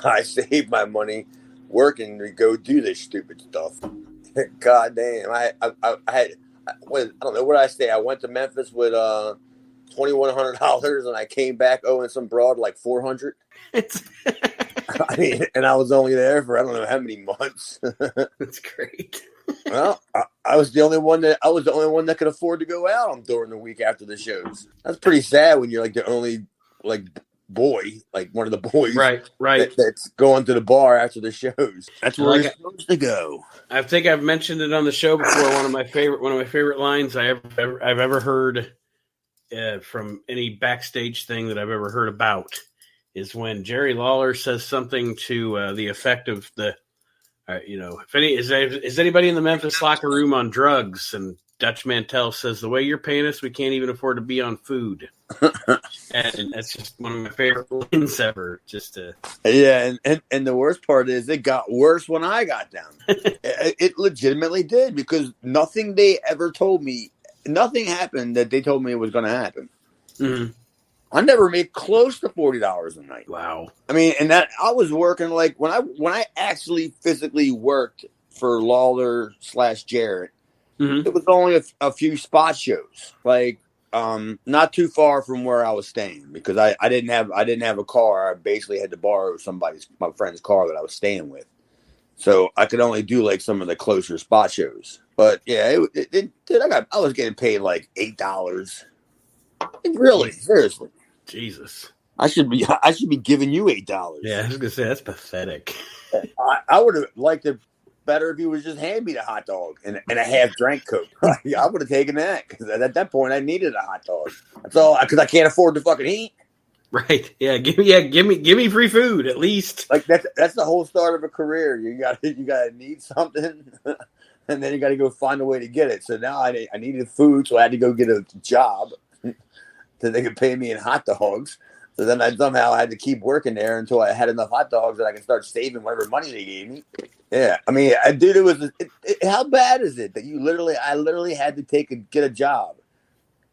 I saved my money working to go do this stupid stuff. God damn. I don't know what I say. I went to Memphis with $2,100, and I came back owing some broad like $400. It's I mean, and I was only there for I don't know how many months. that's great. Well, I was the only one that could afford to go out during the week after the shows. That's pretty sad when you're like the only like boy, like one of the boys, Right. that's going to the bar after the shows. That's where you're supposed to go. I think I've mentioned it on the show before. One of my favorite lines I've ever heard from any backstage thing that I've ever heard about is when Jerry Lawler says something to the effect of is anybody in the Memphis locker room on drugs? And Dutch Mantell says, the way you're paying us, we can't even afford to be on food. And that's just one of my favorite lines ever. Yeah, and the worst part is it got worse when I got down. It legitimately did, because nothing they ever told me, nothing happened that they told me was going to happen. Mm-hmm. I never made close to $40 a night. Wow. I mean, and that I was working like when I actually physically worked for Lawler / Jarrett, mm-hmm. It was only a few spot shows, like not too far from where I was staying, because I didn't have a car. I basically had to borrow my friend's car that I was staying with, so I could only do like some of the closer spot shows. But yeah, I was getting paid like $8. Really, seriously. Jesus. I should be giving you $8. Yeah, I was gonna say that's pathetic. I would have liked it better if he was just hand me the hot dog and a half drank Coke. I would have taken that, because at that point I needed a hot dog. That's all, because I can't afford to fucking eat. Right? Yeah. Give me free food at least. Like that's the whole start of a career. You gotta need something, and then you gotta go find a way to get it. So now I needed food, so I had to go get a job so they could pay me in hot dogs. So then I somehow had to keep working there until I had enough hot dogs that I could start saving whatever money they gave me. Yeah, I mean, dude, how bad is it that I literally had to get a job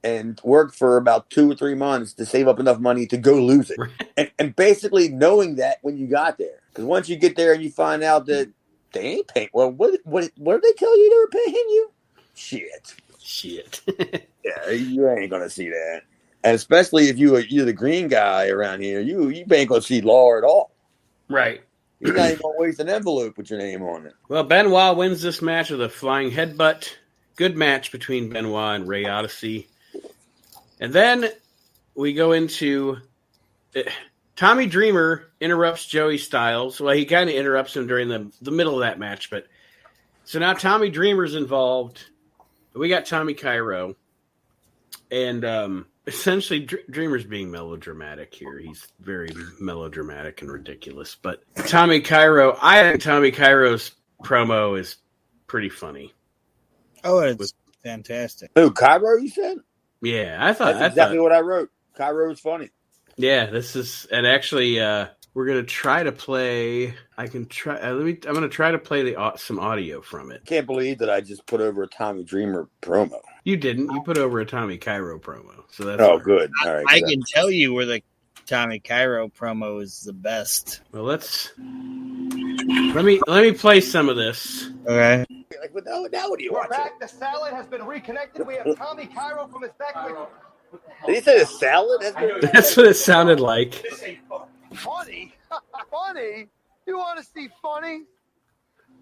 and work for about 2 or 3 months to save up enough money to go lose it, and basically knowing that when you got there, because once you get there and you find out that they ain't paying, well, what did they tell you they were paying you? Shit. Yeah, you ain't gonna see that. And especially if you're the green guy around here, you ain't gonna see law at all. Right. You're not even gonna waste an envelope with your name on it. Well, Benoit wins this match with a flying headbutt. Good match between Benoit and Ray Odyssey. And then we go into Tommy Dreamer interrupts Joey Styles. Well, he kind of interrupts him during the middle of that match, but so now Tommy Dreamer's involved. We got Tommy Cairo, and essentially, Dreamer's being melodramatic here. He's very melodramatic and ridiculous. But Tommy Cairo, I think Tommy Cairo's promo is pretty funny. Oh, it's fantastic. Who, Cairo, you said? Yeah, That's exactly what I wrote. Cairo is funny. Yeah, and actually, we're gonna try to play. I can try. I'm gonna try to play some audio from it. Can't believe that I just put over a Tommy Dreamer promo. You didn't. You put over a Tommy Cairo promo. So that's good. All right. I can tell you where the Tommy Cairo promo is the best. Well, let me play some of this. Okay. Like, now what do you want? We're back. The salad has been reconnected. We have Tommy Cairo from his back. Did he say the salad? That's what it sounded like. This ain't funny. Funny? You want to see funny?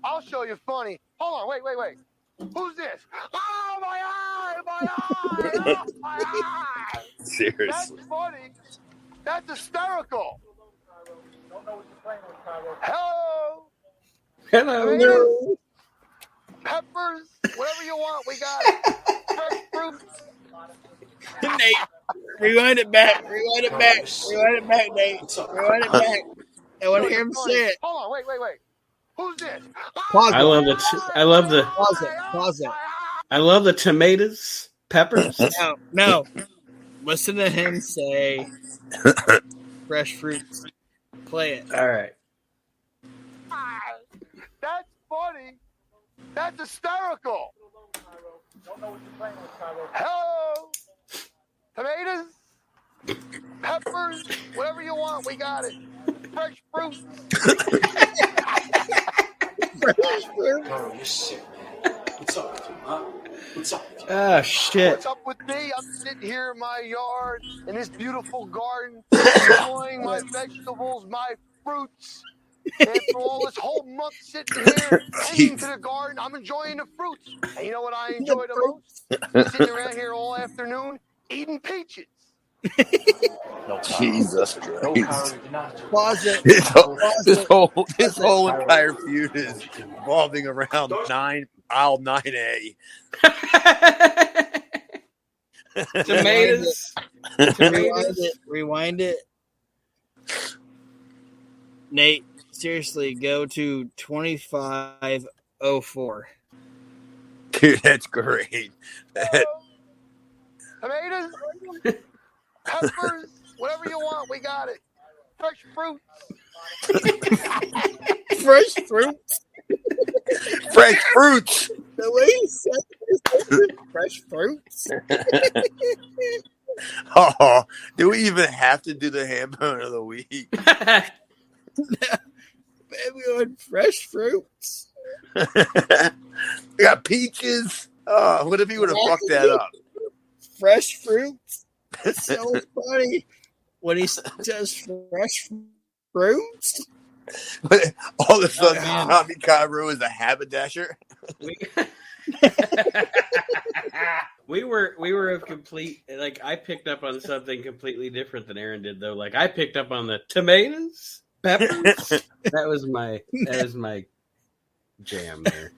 I'll show you funny. Hold on. Wait. Who's this? Oh, my eye! My eye! Oh, my eye! Seriously. That's funny. That's hysterical. Hello. Hello. Peppers, whatever you want, we got it. Fresh fruits. Nate, rewind it back, Nate. Rewind it back. I want to hear him say it. Hold on, wait. Who's this? Pause I love the. Pause it. I love the tomatoes, peppers. No. Listen to him say fresh fruits. Play it. All right. That's funny. That's hysterical. Hello. Tomatoes, peppers, whatever you want, we got it. Fresh fruits. What's up with you, huh? What's up with you? Oh, shit. What's up with me? I'm sitting here in my yard in this beautiful garden, enjoying my vegetables, my fruits. After all this whole month sitting here, tending to the garden, I'm enjoying the fruits. And you know what I enjoy the most? Sitting around here all afternoon, eating peaches. No, Jesus No, Christ. Cairo, you did not. Pause it. This whole entire feud is revolving around aisle 9A. Tomatoes. Rewind it. Nate, seriously, go to 2504. Dude, that's great. Tomatoes, peppers, whatever you want, we got it. Fresh fruit. Fresh fruit. Fresh fruits. The way you said it, fresh fruits. Oh, do we even have to do the ham bone of the week? Baby on fresh fruits. We got peaches. Oh, what if he would have fucked that up? Fresh fruits. It's so funny when he says fresh fruits. All of a sudden, man. Tommy Cairo is a haberdasher. We were a complete, like, I picked up on something completely different than Aaron did, though. Like, I picked up on the tomatoes, peppers. that was my jam there.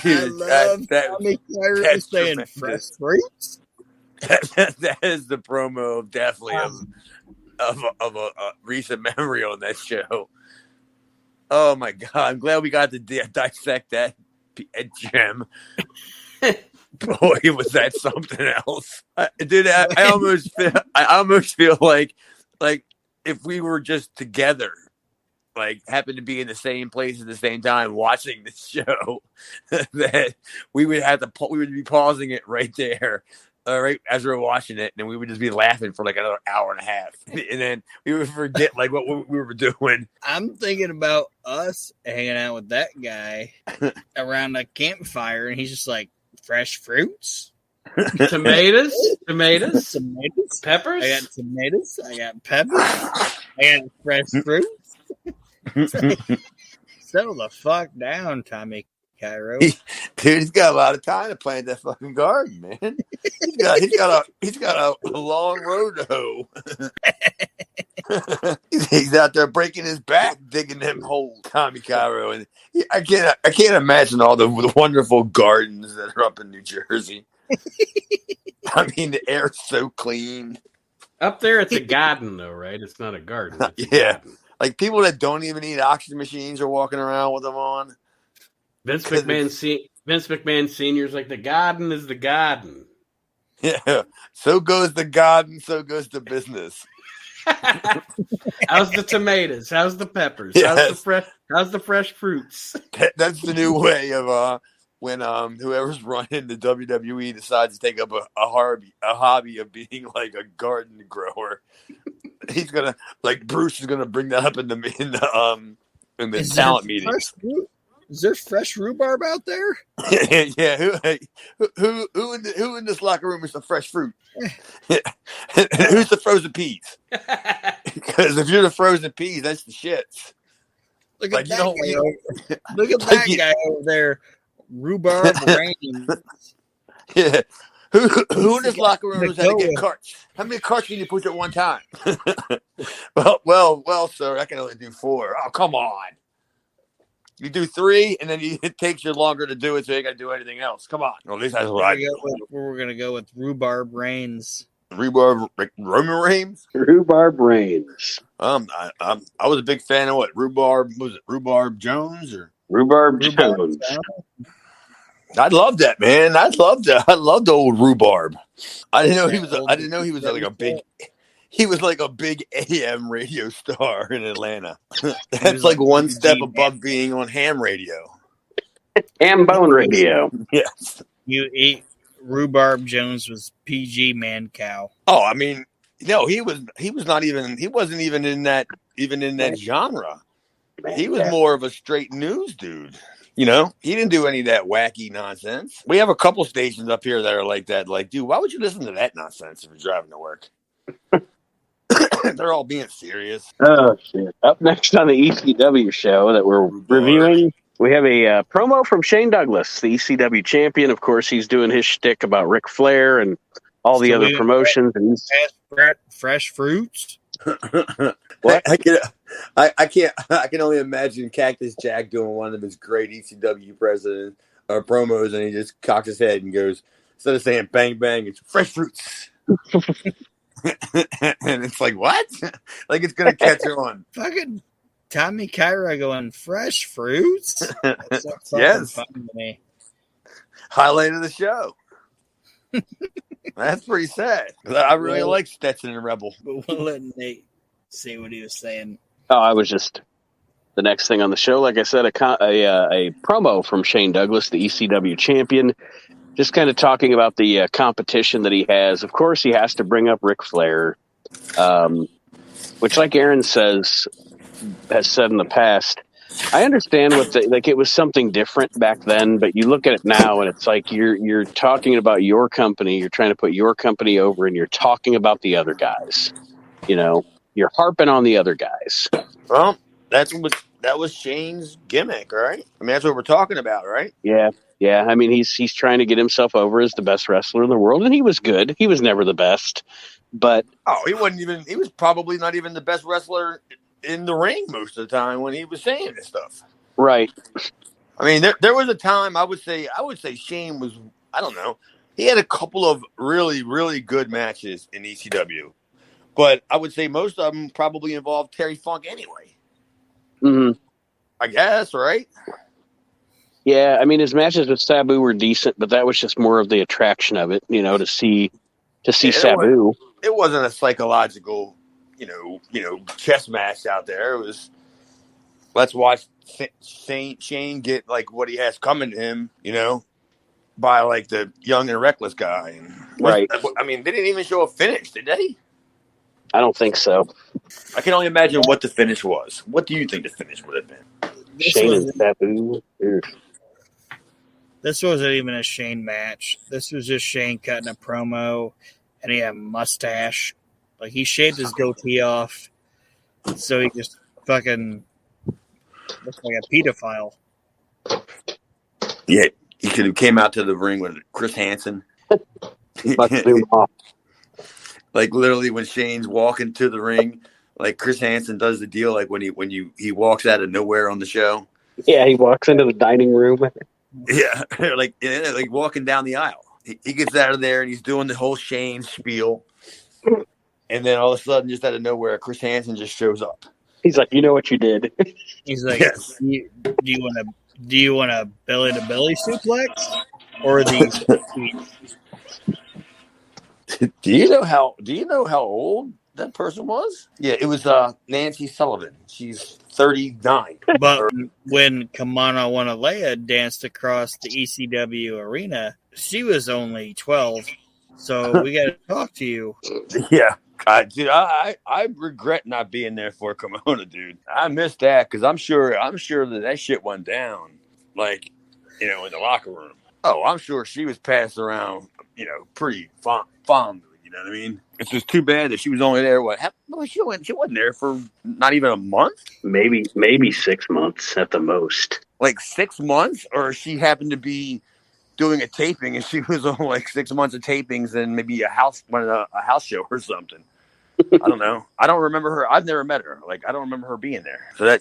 I love Tommy Cairo saying tremendous. fresh fruits. That is the promo, definitely of a recent memory on that show. Oh my god! I'm glad we got to dissect that gem. Boy, was that something else, dude! I almost feel like if we were just together, like happened to be in the same place at the same time watching this show, that we would be pausing it right there. Right as we were watching it, and we would just be laughing for like another hour and a half, and then we would forget like what we were doing. I'm thinking about us hanging out with that guy around a campfire, and he's just like, fresh fruits? Tomatoes, Tomatoes? peppers. I got tomatoes. I got peppers. I got fresh fruits. Settle the fuck down, Tommy Cairo. Dude, he's got a lot of time to plant that fucking garden, man. He's got a long road to hoe. He's out there breaking his back, digging them holes, Tommy Cairo, and I can't imagine all the wonderful gardens that are up in New Jersey. I mean, the air's so clean. Up there, it's a garden, though, right? It's not a garden. It's a Yeah. garden. Like people that don't even need oxygen machines are walking around with them on. Vince McMahon Senior's like, the garden is the garden. Yeah. So goes the garden, so goes the business. How's the tomatoes? How's the peppers? Yes. How's the fresh fruits? That's the new way of when whoever's running the WWE decides to take up a hobby of being like a garden grower. He's gonna, like, Bruce is gonna bring that up in the talent meeting. Is there fresh rhubarb out there? Yeah, who in this locker room is the fresh fruit? Who's the frozen peas? Because if you're the frozen peas, that's the shit. Look at that guy. Look at that guy over there. Rhubarb rain. Yeah. Who in this locker room knows how to get carts? How many carts can you push at one time? well, sir, I can only do 4. Oh, come on. You do 3, and then it takes you longer to do it, so you got to do anything else. Come on. Well, at least that's what I do. We're going to go with rhubarb rains. Rhubarb Roman Reigns? Rhubarb Reigns. I was a big fan of what? Rhubarb Jones or Rhubarb Jones. I love that, man. I loved old Rhubarb. I didn't know he was like a big. He was like a big AM radio star in Atlanta. That's like one step above being on ham radio. Ham bone radio. Yes. You eat Rhubarb Jones was PG man cow. Oh, I mean, no, he wasn't even in that genre. He was more of a straight news dude. You know, he didn't do any of that wacky nonsense. We have a couple stations up here that are like that. Like, dude, why would you listen to that nonsense if you're driving to work? They're all being serious. Oh, shit. Up next on the ECW show that we're reviewing, we have a promo from Shane Douglas, the ECW champion. Of course, he's doing his shtick about Ric Flair and all the other promotions. And fresh fruits. What? I can only imagine Cactus Jack doing one of his great ECW president or promos, and he just cocks his head and goes, instead of saying bang bang, it's fresh fruits. And it's like, what? Like it's gonna catch on. Fucking Tommy Cairo going fresh fruits. Yes. Fun to me. Highlight of the show. That's pretty sad. I really like Stetson and Rebel. But we'll let Nate see what he was saying. Oh, I was just the next thing on the show. Like I said, a promo from Shane Douglas, the ECW champion, just kind of talking about the competition that he has. Of course, he has to bring up Ric Flair, which, like Aaron has said in the past. I understand it was something different back then, but you look at it now and it's like you're talking about your company, you're trying to put your company over, and you're talking about the other guys. You know, you're harping on the other guys. Well, that was Shane's gimmick, right? I mean, that's what we're talking about, right? Yeah. I mean, he's trying to get himself over as the best wrestler in the world, and he was good. He was never the best, but he was probably not even the best wrestler in the ring most of the time when he was saying this stuff. Right. I mean, there was a time I would say Shane was, I don't know, he had a couple of really, really good matches in ECW, but I would say most of them probably involved Terry Funk anyway. Mm-hmm. I guess, right? Yeah, I mean, his matches with Sabu were decent, but that was just more of the attraction of it, to see Sabu. It wasn't a psychological, chess match out there. It was, let's watch Shane get like what he has coming to him, by like the young and reckless guy. And right. I mean, they didn't even show a finish, did they? I don't think so. I can only imagine what the finish was. What do you think the finish would have been? Shane and Sabu. This wasn't even a Shane match. This was just Shane cutting a promo, and he had a mustache. Like, he shaved his goatee off, so he just fucking looks like a pedophile. Yeah, he could have came out to the ring with Chris Hansen. Like, literally, when Shane's walking to the ring, like Chris Hansen does the deal, like when he walks out of nowhere on the show. Yeah, he walks into the dining room. Yeah, like walking down the aisle. He gets out of there and he's doing the whole Shane spiel, and then all of a sudden, just out of nowhere, Chris Hansen just shows up. He's like, "You know what you did." He's like, yes. Do you want a belly to belly suplex or these? Do you know how old that person was? Yeah, it was Nancy Sullivan. She's 39. But when Kamana Wanalea danced across the ECW arena, she was only 12. So we got to talk to you. Yeah, dude, I regret not being there for Kamona, dude. I missed that because I'm sure that shit went down, like, in the locker room. Oh, I'm sure she was passed around, pretty fondly. You know what I mean? It's just too bad that she was only there. She wasn't there for not even a month. Maybe 6 months at the most. Like 6 months, or she happened to be doing a taping, and she was on like 6 months of tapings and maybe a house show or something. I don't know. I don't remember her. I've never met her. Like, I don't remember her being there. So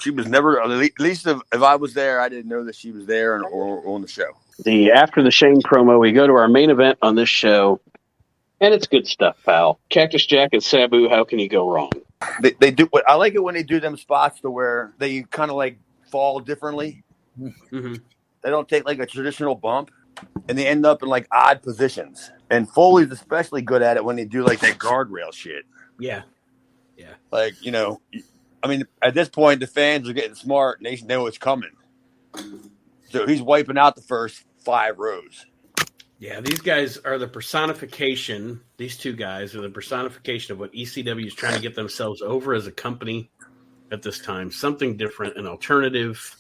she was never. At least if I was there, I didn't know that she was there or on the show. After the Shane promo, we go to our main event on this show. And it's good stuff, pal. Cactus Jack and Sabu, how can you go wrong? They do. I like it when they do them spots to where they kind of like fall differently. Mm-hmm. They don't take like a traditional bump, and they end up in like odd positions. And Foley's especially good at it when they do like that guardrail shit. Yeah. Like, I mean, at this point, the fans are getting smart and they know it's coming. So he's wiping out the first 5 rows. Yeah, these guys are the personification. These two guys are the personification of what ECW is trying to get themselves over as a company, at this time. Something different, an alternative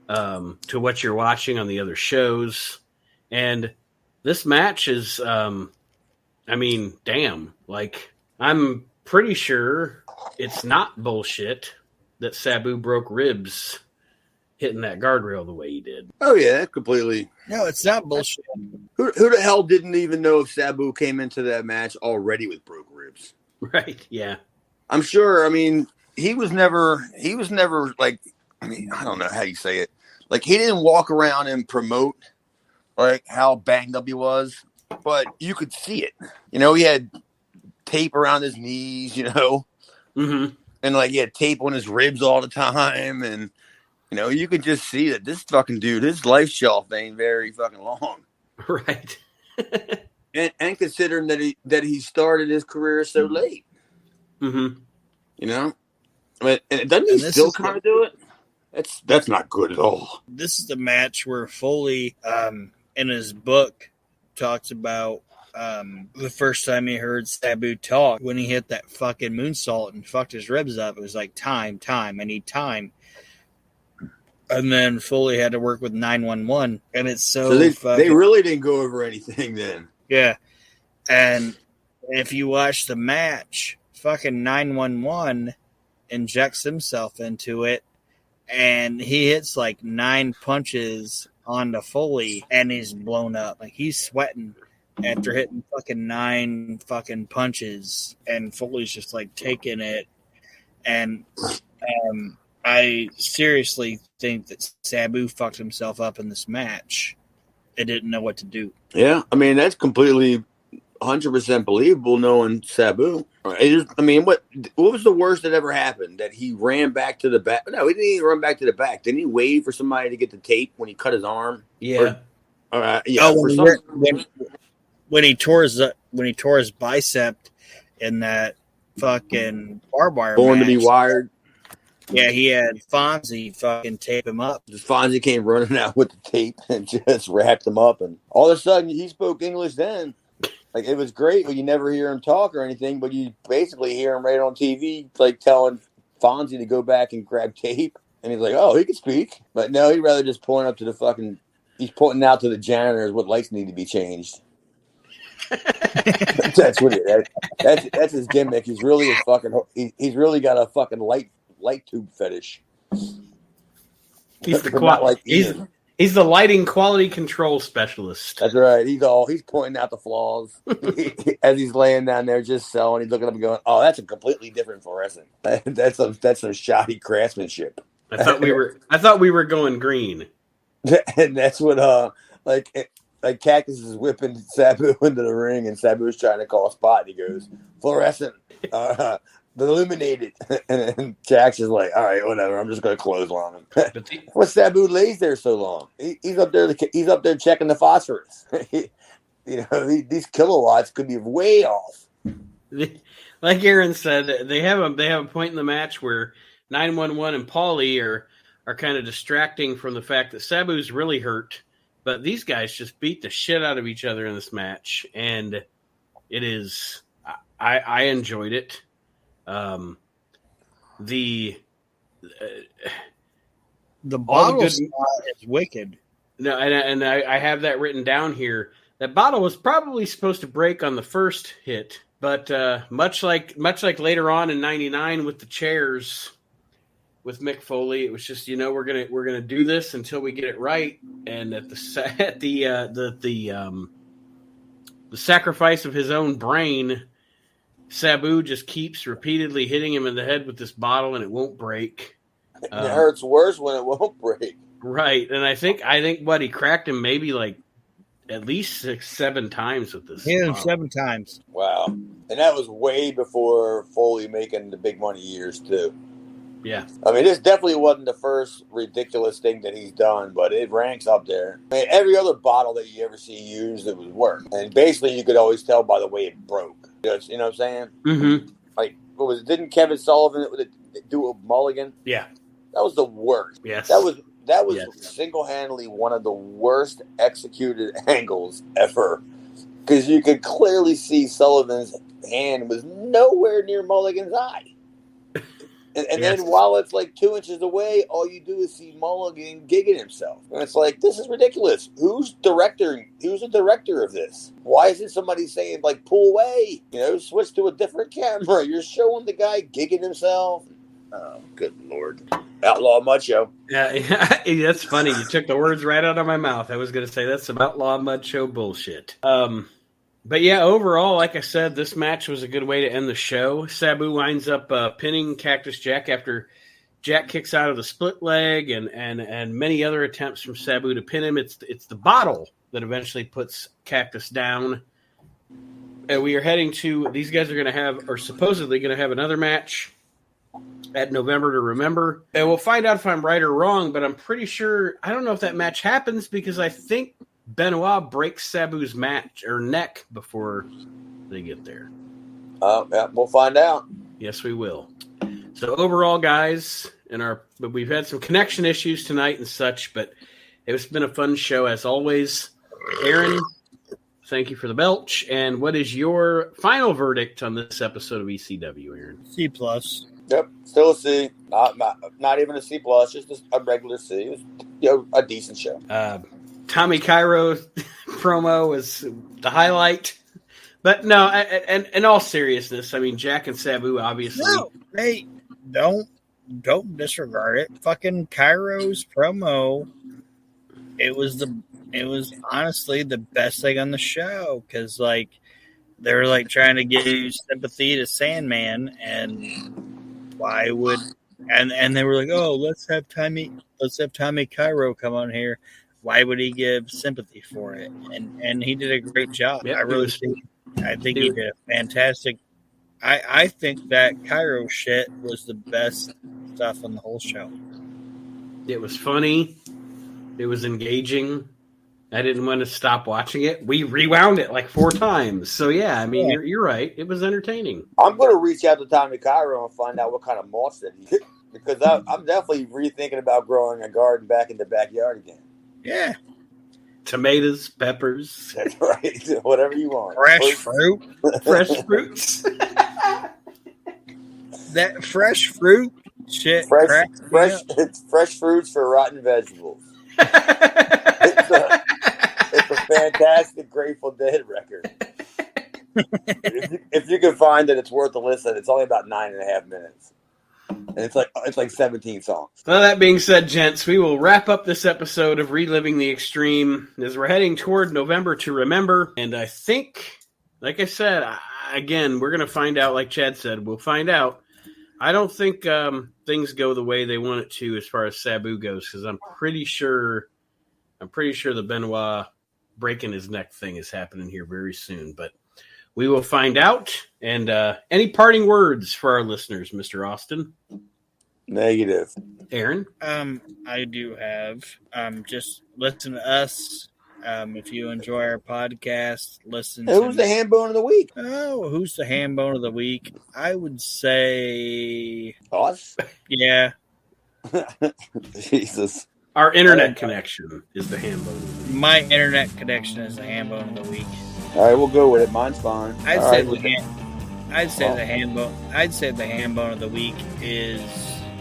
to what you're watching on the other shows. And this match is, damn. Like, I'm pretty sure it's not bullshit that Sabu broke ribs hitting that guardrail the way he did. Oh, yeah, completely. No, it's not bullshit. Who the hell didn't even know if Sabu came into that match already with broke ribs? Right, yeah. I'm sure, he was never like, I don't know how you say it. Like, he didn't walk around and promote, like, how banged up he was, but you could see it. He had tape around his knees, Mm-hmm. and, like, he had tape on his ribs all the time, and you could just see that this fucking dude, his life shelf ain't very fucking long. Right. and considering that he started his career so late. Mm-hmm. And doesn't he still kind of do it? That's not good at all. This is the match where Foley, in his book, talks about the first time he heard Sabu talk when he hit that fucking moonsault and fucked his ribs up. It was like, time, I need time. And then Foley had to work with 911, and it's so they really didn't go over anything then. Yeah. And if you watch the match, fucking 911 injects himself into it, and he hits like 9 punches onto Foley, and he's blown up. Like, he's sweating after hitting fucking 9 fucking punches, and Foley's just like taking it. And I seriously think that Sabu fucked himself up in this match. They didn't know what to do. Yeah, that's completely 100% believable knowing Sabu. What was the worst that ever happened? That he ran back to the back? No, he didn't even run back to the back. Didn't he wait for somebody to get the tape when he cut his arm? Yeah. Yeah. When he tore his bicep in that fucking barbed wire Born match, to be wired. Yeah, he had Fonzie fucking tape him up. Fonzie came running out with the tape and just wrapped him up. And all of a sudden, he spoke English then. Like, it was great. You never hear him talk or anything, but you basically hear him right on TV, like, telling Fonzie to go back and grab tape. And he's like, oh, he can speak. But no, he'd rather just point up to he's pointing out to the janitors what lights need to be changed. That's what that's his gimmick. He's really he's really got a fucking light tube fetish. He's the lighting quality control specialist. That's right. He's pointing out the flaws as he's laying down there just selling. He's looking up and going, "Oh, that's a completely different fluorescent. That's some shoddy craftsmanship." I thought we were going green. And that's what like Cactus is whipping Sabu into the ring, and Sabu's trying to call a spot, and he goes, "Fluorescent, illuminated." And Jack's just like, "All right, whatever. I'm just going to clothesline him." What Sabu lays there so long? He's up there. He's up there checking the phosphorus. These kilowatts could be way off. Like Aaron said, they have a point in the match where 911 and Paulie are kind of distracting from the fact that Sabu's really hurt. But these guys just beat the shit out of each other in this match, and it is. I enjoyed it. The bottle is wicked. No, and I have that written down here. That bottle was probably supposed to break on the first hit, but much like later on in '99 with the chairs. With Mick Foley, it was just we're gonna do this until we get it right, and at the sacrifice of his own brain, Sabu just keeps repeatedly hitting him in the head with this bottle, and it won't break. It hurts worse when it won't break. Right, and I think what he cracked him maybe like at least 6-7 times with this. Yeah, 7 times. Wow, and that was way before Foley making the big money years too. Yeah. This definitely wasn't the first ridiculous thing that he's done, but it ranks up there. Every other bottle that you ever see used, it was work. And basically, you could always tell by the way it broke. You know what I'm saying? Mm-hmm. Like, didn't Kevin Sullivan do a mulligan? Yeah. That was the worst. Yes. That was yes. Single-handedly one of the worst executed angles ever. Because you could clearly see Sullivan's hand was nowhere near Mulligan's eye. And then while it's like 2 inches away, all you do is see Mulligan gigging himself. And it's like, this is ridiculous. Who's the director of this? Why isn't somebody saying, like, pull away? You know, switch to a different camera. You're showing the guy gigging himself. Oh, good Lord. Outlaw Mud Show. Yeah, that's funny. You took the words right out of my mouth. I was going to say that's some Outlaw Mud Show bullshit. But yeah, overall, like I said, this match was a good way to end the show. Sabu winds up pinning Cactus Jack after Jack kicks out of the split leg and many other attempts from Sabu to pin him. It's the bottle that eventually puts Cactus down. And we are heading to, these guys are going to have, or supposedly going to have another match at November to Remember. And we'll find out if I'm right or wrong, but I'm pretty sure, I don't know if that match happens because I think Benoit breaks Sabu's neck before they get there. Yeah, we'll find out. Yes, we will. So overall, guys, but we've had some connection issues tonight and such, but it's been a fun show as always. Aaron, thank you for the belch. And what is your final verdict on this episode of ECW, Aaron? C+. Yep, still a C. Not even a C+, just a regular C. It was, a decent show. Tommy Cairo promo was the highlight. But no, and in all seriousness, I mean, Jack and Sabu obviously. No, hey, don't disregard it. Fucking Cairo's promo. It was honestly the best thing on the show because like they were like trying to give sympathy to Sandman, and why would and they were like, oh, let's have Tommy Cairo come on here. Why would he give sympathy for it? And he did a great job. Yep, I think he did a fantastic. I think that Cairo shit was the best stuff on the whole show. It was funny. It was engaging. I didn't want to stop watching it. We rewound it like 4 times. So yeah, I mean, You're right. It was entertaining. I'm going to reach out to Tommy Cairo and find out what kind of moss that he did because I'm definitely rethinking about growing a garden back in the backyard again. Yeah. Tomatoes, peppers. That's right. Whatever you want. Fresh fruit. Fresh fruits. That fresh fruit shit. It's fresh fruits for rotten vegetables. It's a fantastic Grateful Dead record. If you can find it, it's worth a listen. It's only about 9.5 minutes. And it's like 17 songs. Well, that being said, gents, we will wrap up this episode of Reliving the Extreme as we're heading toward November to Remember. And I think, like I said, again, we're going to find out, like Chad said, we'll find out. I don't think things go the way they want it to as far as Sabu goes, because I'm pretty sure the Benoit breaking his neck thing is happening here very soon. But we will find out. And any parting words for our listeners, Mr. Austin? Negative. Aaron? I do have. Just listen to us. If you enjoy our podcast, listen. Who's the ham bone of the week? Oh, who's the ham bone of the week? I would say us. Yeah. Jesus. Our internet connection is the ham bone of the week. My internet connection is the ham bone of the week. All right, we'll go with it. Mine's fine. I'd say the ham bone of the week is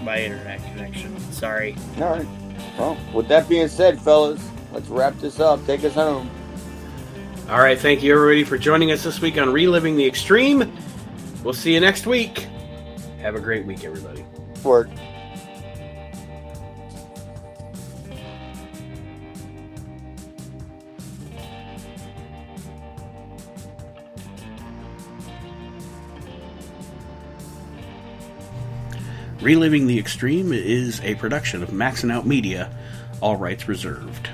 my internet connection. Sorry. All right. Well, with that being said, fellas, let's wrap this up. Take us home. All right. Thank you, everybody, for joining us this week on Reliving the Extreme. We'll see you next week. Have a great week, everybody. Word. Reliving the Extreme is a production of Maxin' Out Media, all rights reserved.